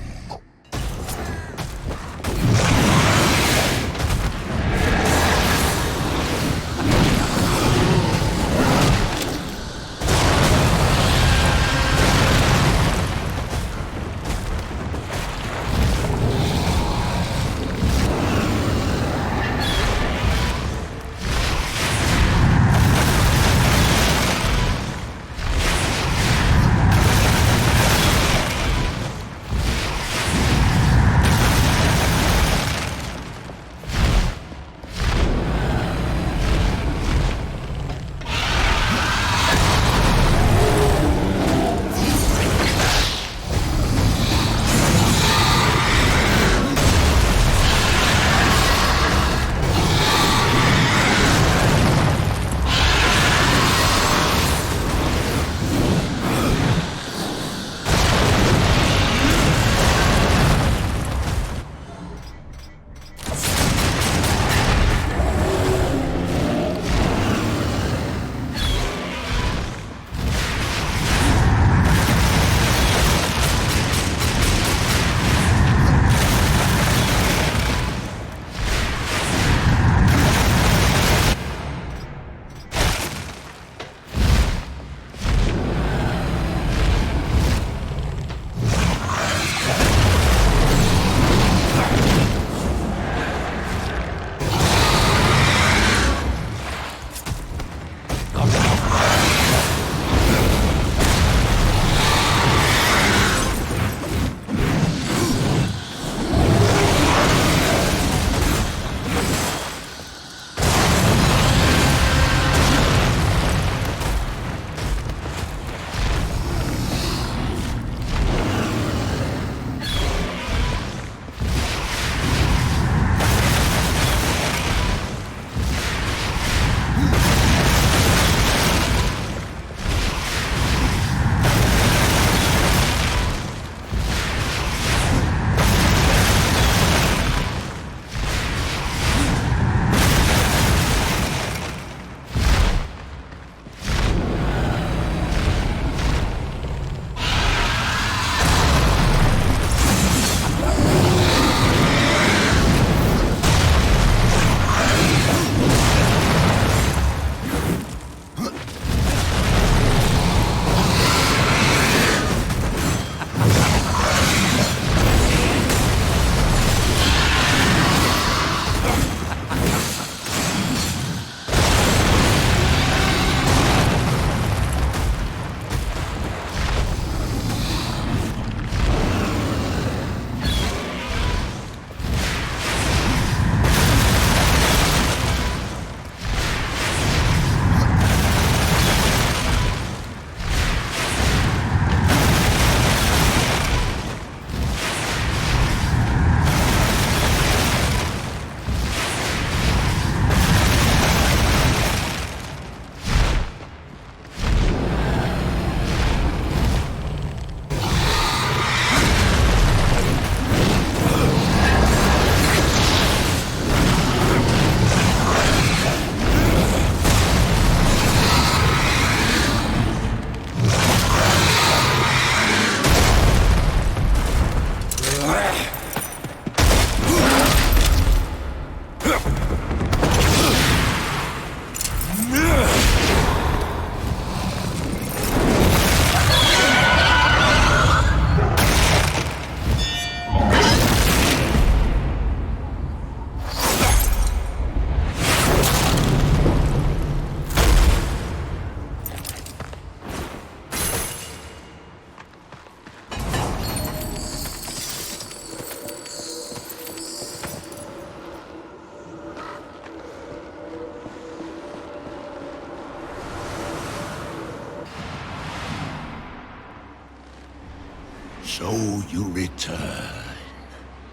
So you return.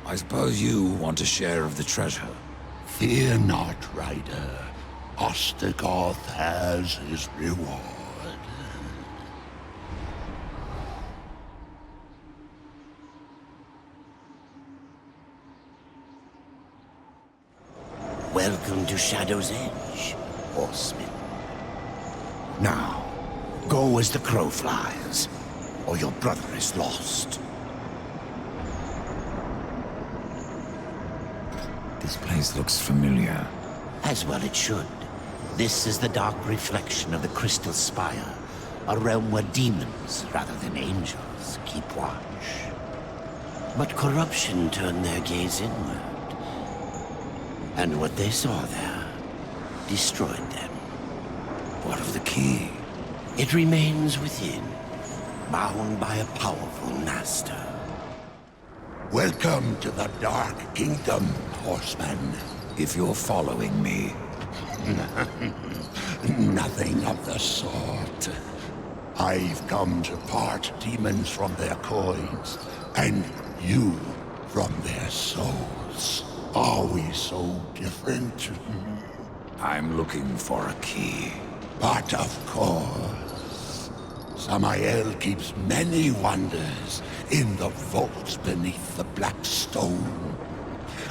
I suppose you want a share of the treasure. Fear not, Rider. Ostagoth has his reward. Welcome to Shadow's Edge, horseman. Now, go as the crow flies, or your brother is lost. This place looks familiar. As well it should. This is the dark reflection of the Crystal Spire, a realm where demons, rather than angels, keep watch. But corruption turned their gaze inward. And what they saw there destroyed them. What of the key? It remains within, bound by a powerful master. Welcome to the Dark Kingdom, horseman. If you're following me. Nothing of the sort. I've come to part demons from their coins, and you from their souls. Are we so different? I'm looking for a key. But of course, Samael keeps many wonders in the vaults beneath the black stone.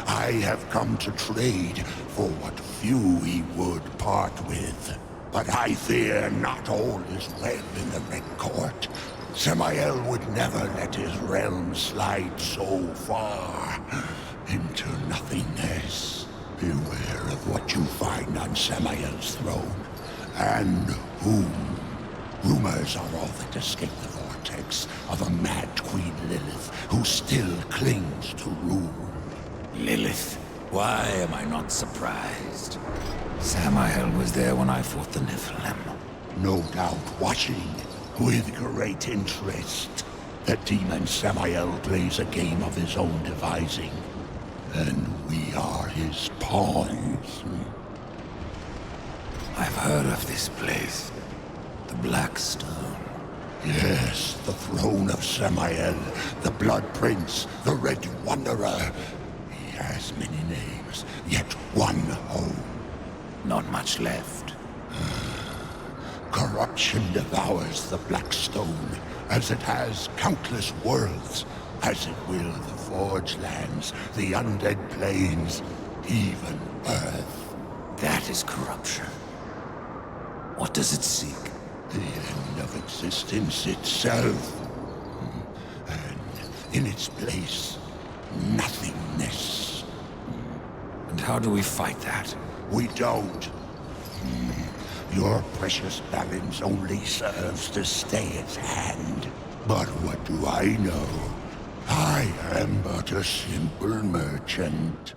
I have come to trade for what few he would part with. But I fear not all is well in the Red Court. Samael would never let his realm slide so far into nothingness. Beware of what you find on Samael's throne, and whom. Rumors are all that escape the vortex of a mad Queen Lilith who still clings to rule. Lilith? Why am I not surprised? Samael was there when I fought the Nephilim. No doubt watching with great interest. The demon Samael plays a game of his own devising, and we are his pawns. I've heard of this place. The Black Stone. Yes, the throne of Samael, the Blood Prince, the Red Wanderer. He has many names, yet one home. Not much left. Corruption devours the Black Stone, as it has countless worlds, as it will the Forge Lands, the Undead Plains, even Earth. That is corruption. What does it seek? The end of existence itself. And in its place, nothingness. And how do we fight that? We don't. Your precious balance only serves to stay its hand. But what do I know? I am but a simple merchant.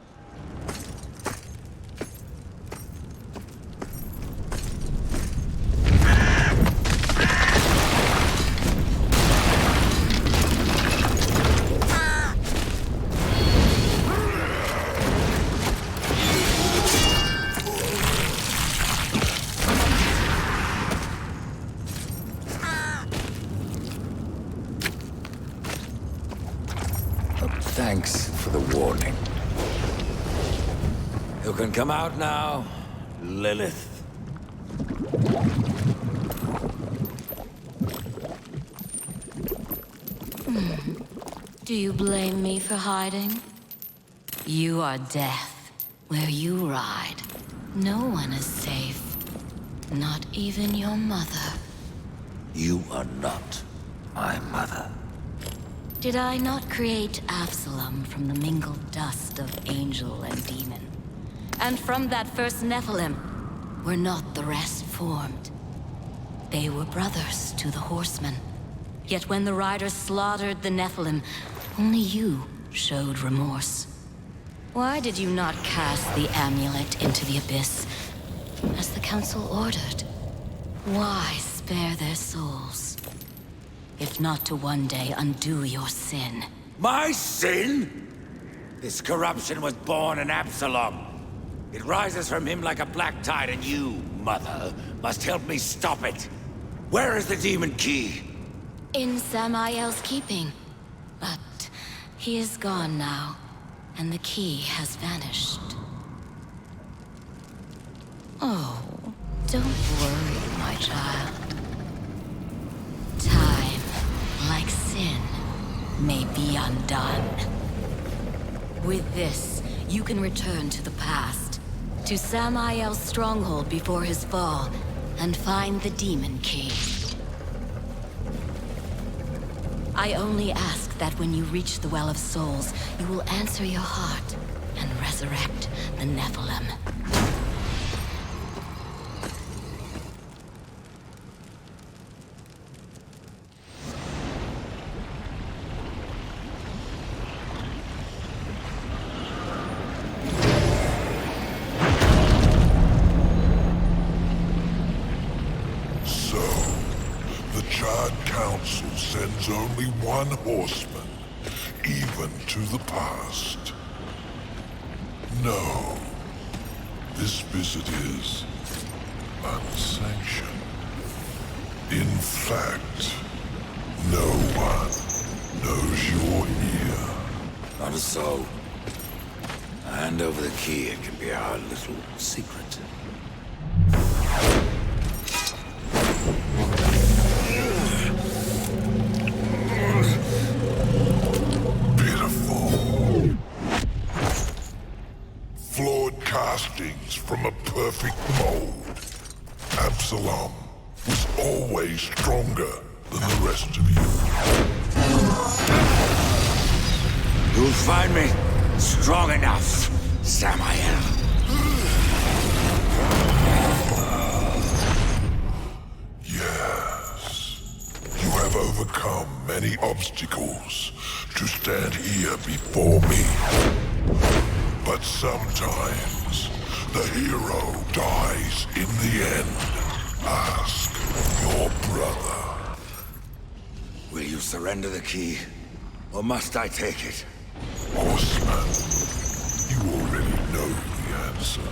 Thanks for the warning. You can come out now, Lilith. Do you blame me for hiding? You are death. Where you ride, no one is safe. Not even your mother. You are not my mother. Did I not create Absalom from the mingled dust of angel and demon? And from that first Nephilim, were not the rest formed? They were brothers to the horsemen. Yet when the riders slaughtered the Nephilim, only you showed remorse. Why did you not cast the amulet into the abyss, as the council ordered? Why spare their souls? If not to one day undo your sin. My sin? This corruption was born in Absalom. It rises from him like a black tide, and you, Mother, must help me stop it. Where is the demon key? In Samael's keeping. But he is gone now, and the key has vanished. Oh, don't worry, my child. Time, like sin, may be undone. With this, you can return to the past, to Samael's stronghold before his fall, and find the demon key. I only ask that when you reach the Well of Souls, you will answer your heart and resurrect the Nephilim. Sends only one horseman, even to the past. No, this visit is unsanctioned. In fact, no one knows you're here. Not a soul. Hand over the key, it can be our little secret. Flawed castings from a perfect mold. Absalom was always stronger than the rest of you. You'll find me strong enough, Samael. Yes. You have overcome many obstacles to stand here before me. But sometimes, the hero dies in the end. Ask your brother. Will you surrender the key, or must I take it? Horseman, you already know the answer.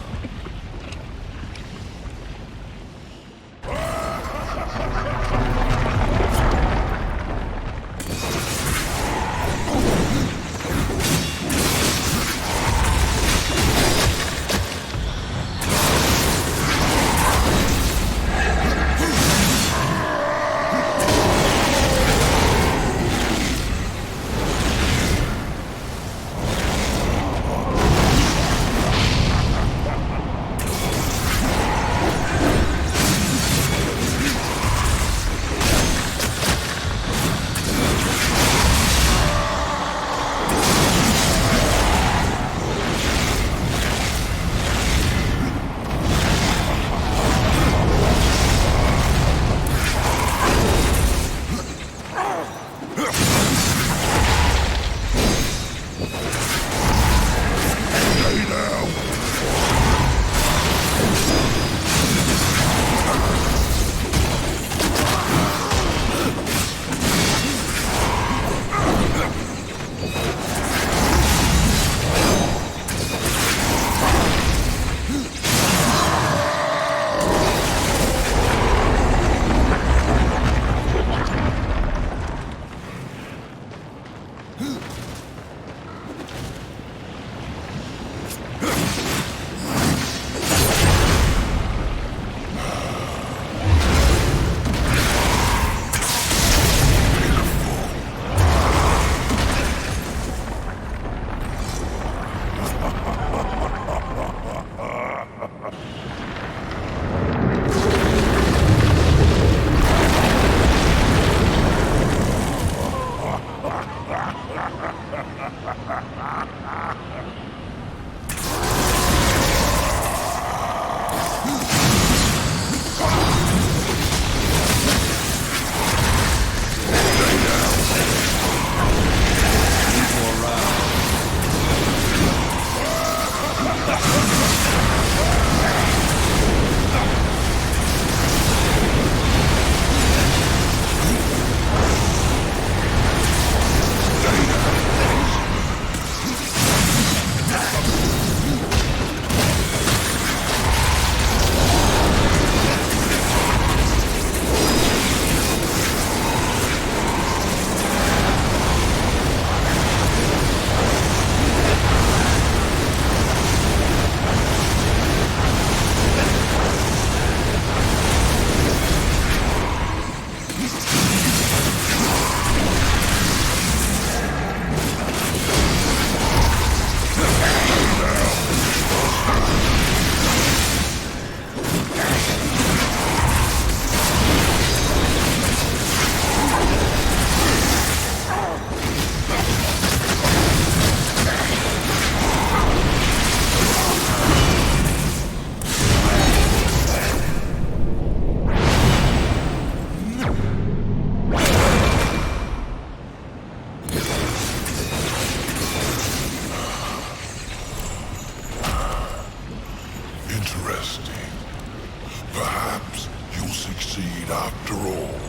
Perhaps you'll succeed after all.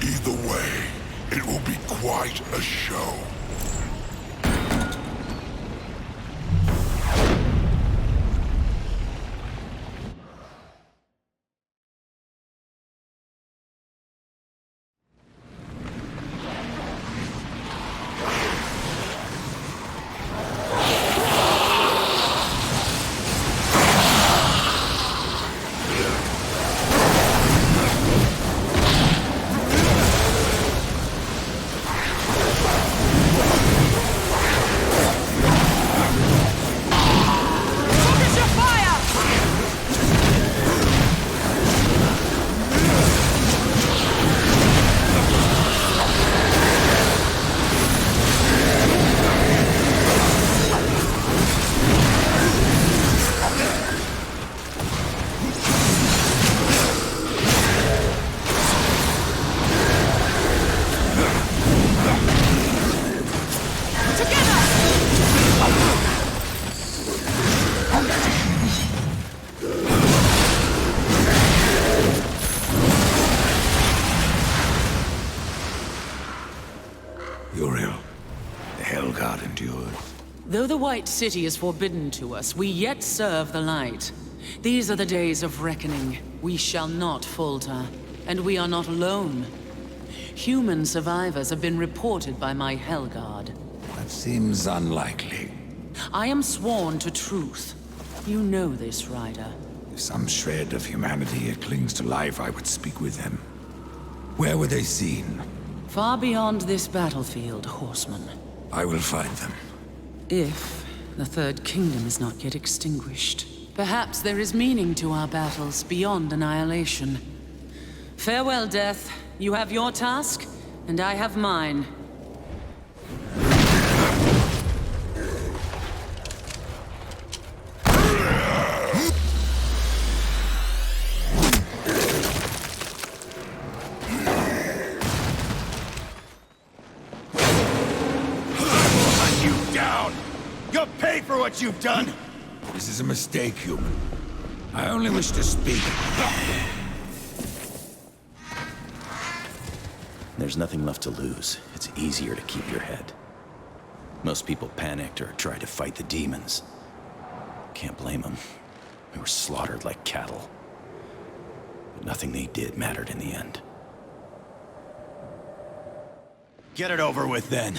Either way, it will be quite a show. Though the White City is forbidden to us, we yet serve the light. These are the days of reckoning. We shall not falter. And we are not alone. Human survivors have been reported by my Hellguard. That seems unlikely. I am sworn to truth. You know this, Ryder. If some shred of humanity clings to life, I would speak with them. Where were they seen? Far beyond this battlefield, horseman. I will find them. If the Third Kingdom is not yet extinguished. Perhaps there is meaning to our battles beyond annihilation. Farewell, Death. You have your task, and I have mine. What you've done! This is a mistake, human. I only wish to speak. There's nothing left to lose. It's easier to keep your head. Most people panicked or tried to fight the demons. Can't blame them. We were slaughtered like cattle. But nothing they did mattered in the end. Get it over with, then.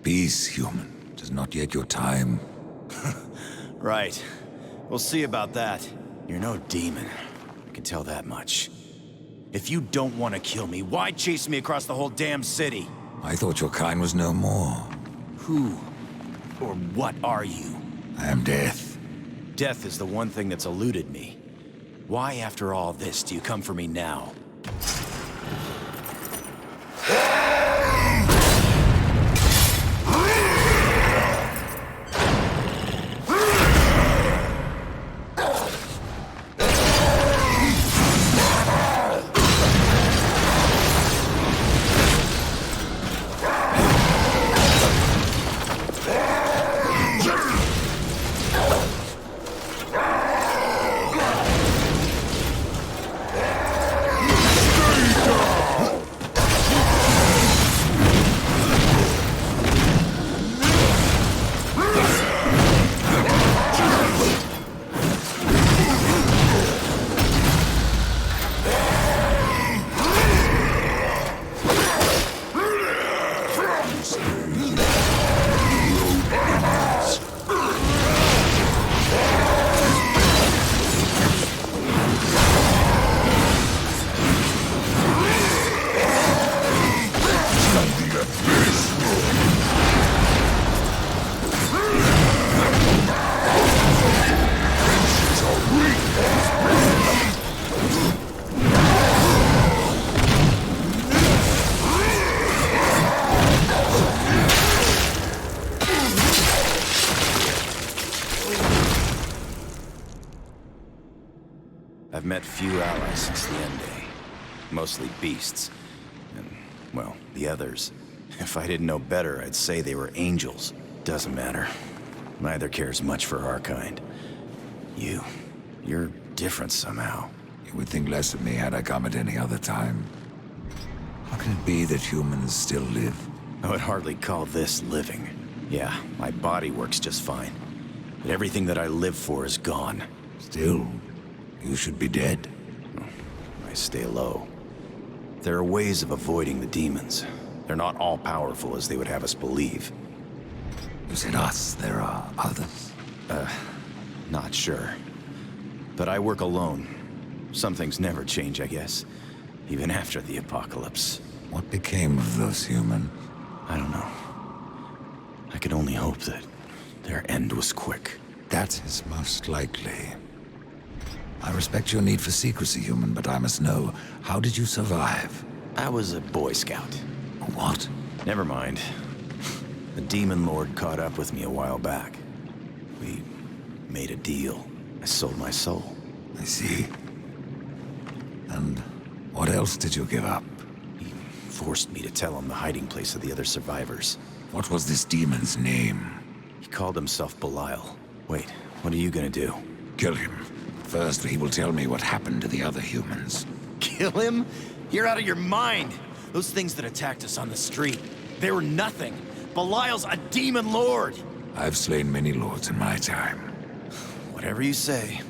Peace, human. It is not yet your time. Right. We'll see about that. You're no demon. I can tell that much. If you don't want to kill me, why chase me across the whole damn city? I thought your kind was no more. Who or what are you? I am Death. Death is the one thing that's eluded me. Why, after all this, do you come for me now? I've met few allies since the end day. Mostly beasts. And, well, the others. If I didn't know better, I'd say they were angels. Doesn't matter. Neither cares much for our kind. You're different somehow. You would think less of me had I come at any other time. How can it be that humans still live? I would hardly call this living. Yeah, my body works just fine. But everything that I live for is gone. Still, you should be dead. I stay low. There are ways of avoiding the demons. They're not all powerful as they would have us believe. You said us, there are others? Not sure. But I work alone. Some things never change, I guess. Even after the apocalypse. What became of those humans? I don't know. I could only hope that their end was quick. That is most likely. I respect your need for secrecy, human, but I must know, how did you survive? I was a Boy Scout. What? Never mind. The Demon Lord caught up with me a while back. We made a deal. I sold my soul. I see. And what else did you give up? He forced me to tell him the hiding place of the other survivors. What was this demon's name? He called himself Belial. Wait, what are you gonna do? Kill him. First, he will tell me what happened to the other humans. Kill him? You're out of your mind! Those things that attacked us on the street, they were nothing. Belial's a demon lord! I've slain many lords in my time. Whatever you say.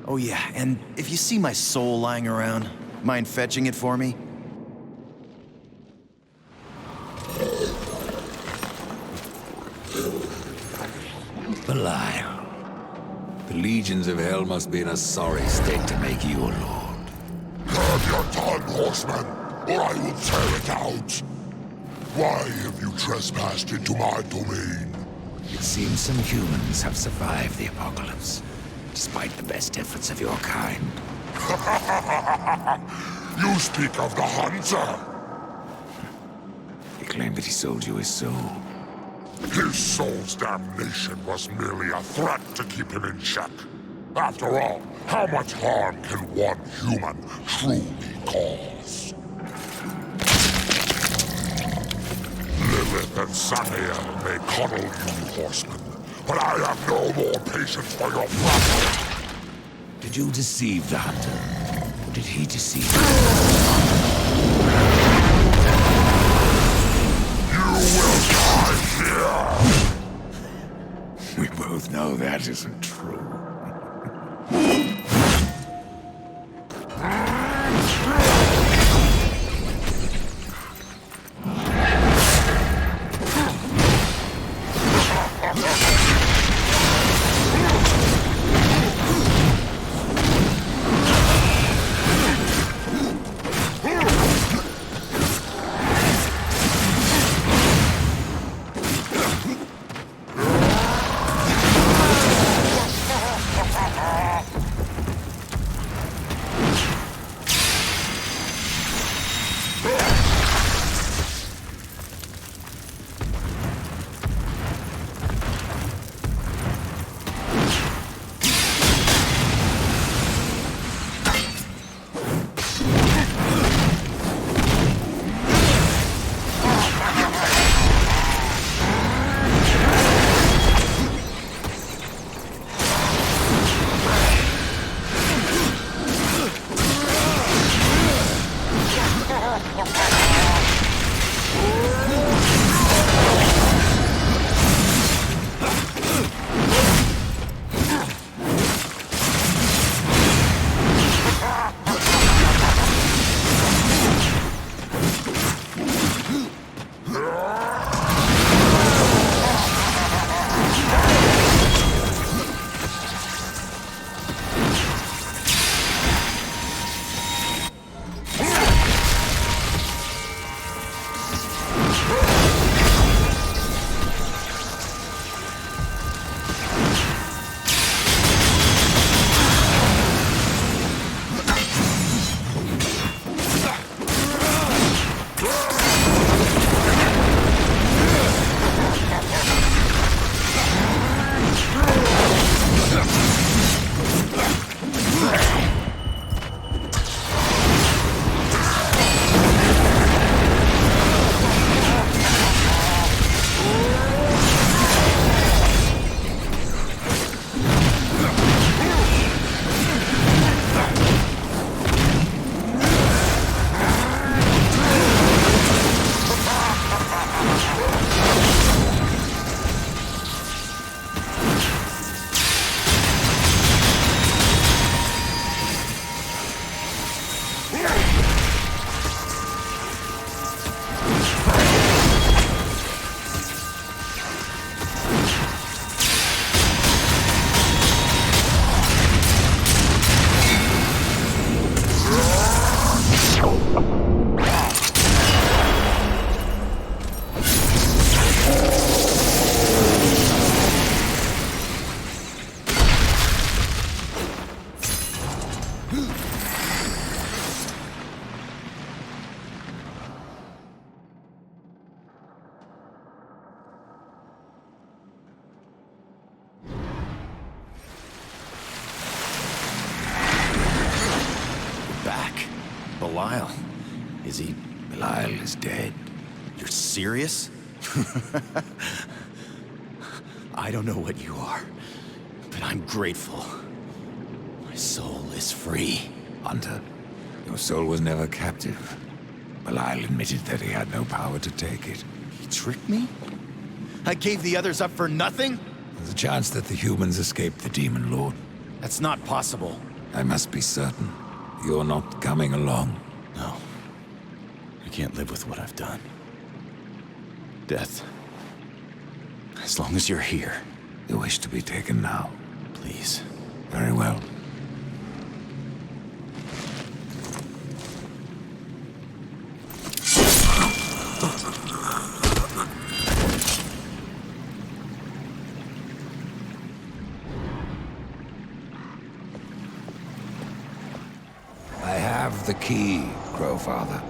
Oh yeah, and if you see my soul lying around, mind fetching it for me? Belial. The legions of hell must be in a sorry state to make you a lord. Curb your tongue, horseman, or I will tear it out. Why have you trespassed into my domain? It seems some humans have survived the apocalypse, despite the best efforts of your kind. You speak of the hunter. He claimed that he sold you his soul. His soul's damnation was merely a threat to keep him in check. After all, how much harm can one human truly cause? Lilith and Samael may coddle you, horsemen, but I have no more patience for your prattle. Did you deceive the hunter? Or did he deceive you? You will die here! We both know that isn't true. Belial. Is he... Belial is dead. You're serious? I don't know what you are, but I'm grateful. My soul is free. Hunter, your soul was never captive. Belial admitted that he had no power to take it. He tricked me? I gave the others up for nothing? There's a chance that the humans escaped the Demon Lord. That's not possible. I must be certain. You're not coming along. No. I can't live with what I've done. Death. As long as you're here. You wish to be taken now? Please. Very well. I have the key, Crowfather.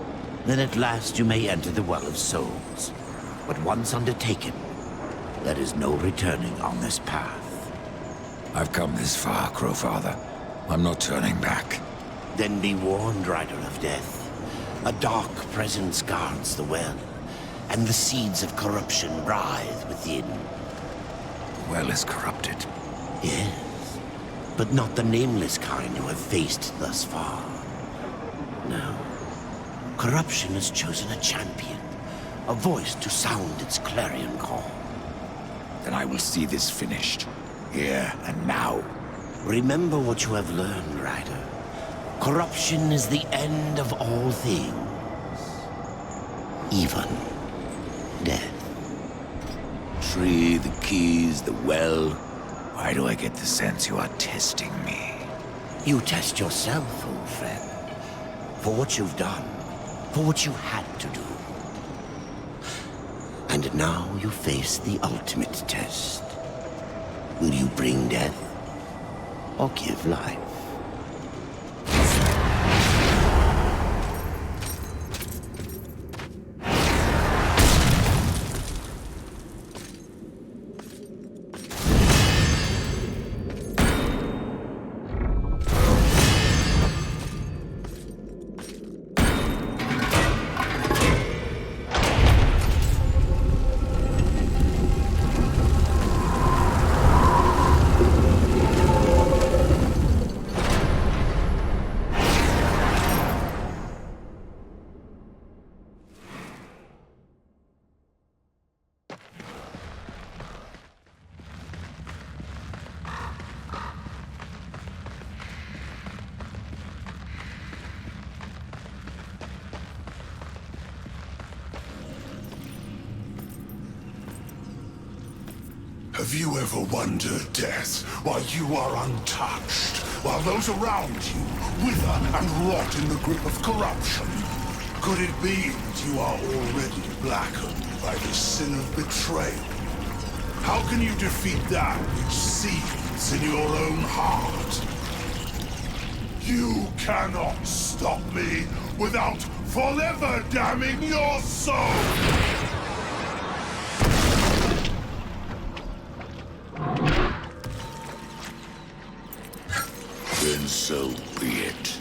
Then at last you may enter the Well of Souls. But once undertaken, there is no returning on this path. I've come this far, Crowfather. I'm not turning back. Then be warned, Rider of Death. A dark presence guards the well, and the seeds of corruption writhe within. The well is corrupted. Yes, but not the nameless kind you have faced thus far. No. Corruption has chosen a champion, a voice to sound its clarion call. Then I will see this finished. Here and now. Remember what you have learned, Rider. Corruption is the end of all things. Even death. Tree, the keys, the well. Why do I get the sense you are testing me? You test yourself, old friend. For what you've done. For what you had to do. And now you face the ultimate test. Will you bring death? Or give life? Have you ever wondered, Death, why you are untouched, while those around you wither and rot in the grip of corruption? Could it be that you are already blackened by the sin of betrayal? How can you defeat that which seethes in your own heart? You cannot stop me without forever damning your soul! Then so be it.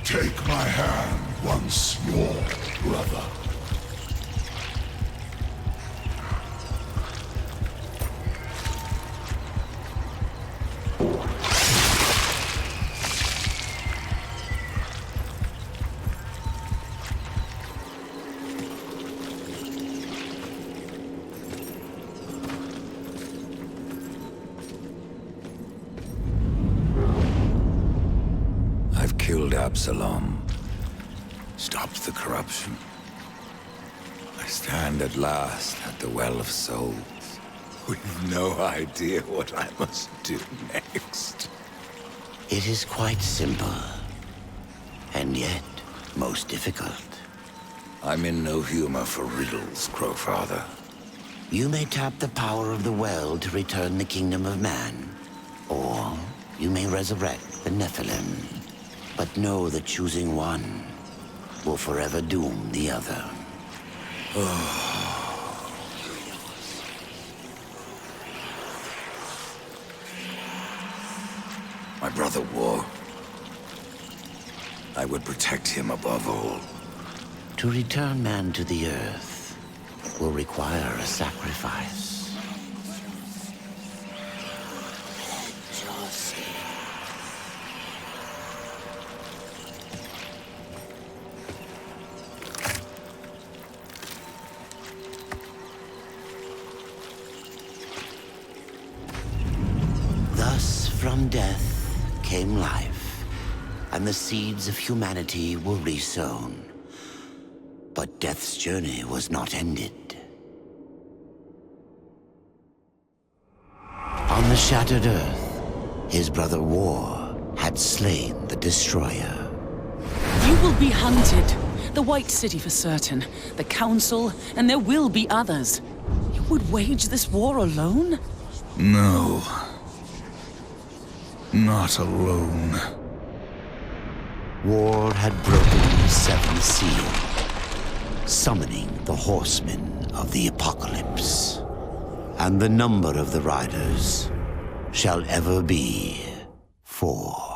Take my hand once more, brother. I've killed Absalom. Stopped the corruption. I stand at last at the Well of Souls, with no idea what I must do next. It is quite simple, and yet most difficult. I'm in no humor for riddles, Crowfather. You may tap the power of the well to return the kingdom of man, or you may resurrect the Nephilim. But know that choosing one will forever doom the other. My brother War. I would protect him above all. To return man to the earth will require a sacrifice. From death came life, and the seeds of humanity were resown. But death's journey was not ended. On the shattered earth, his brother War had slain the Destroyer. You will be hunted. The White City for certain. The Council, and there will be others. You would wage this war alone? No. Not alone. War had broken the seventh seal, summoning the horsemen of the apocalypse. And the number of the riders shall ever be 4.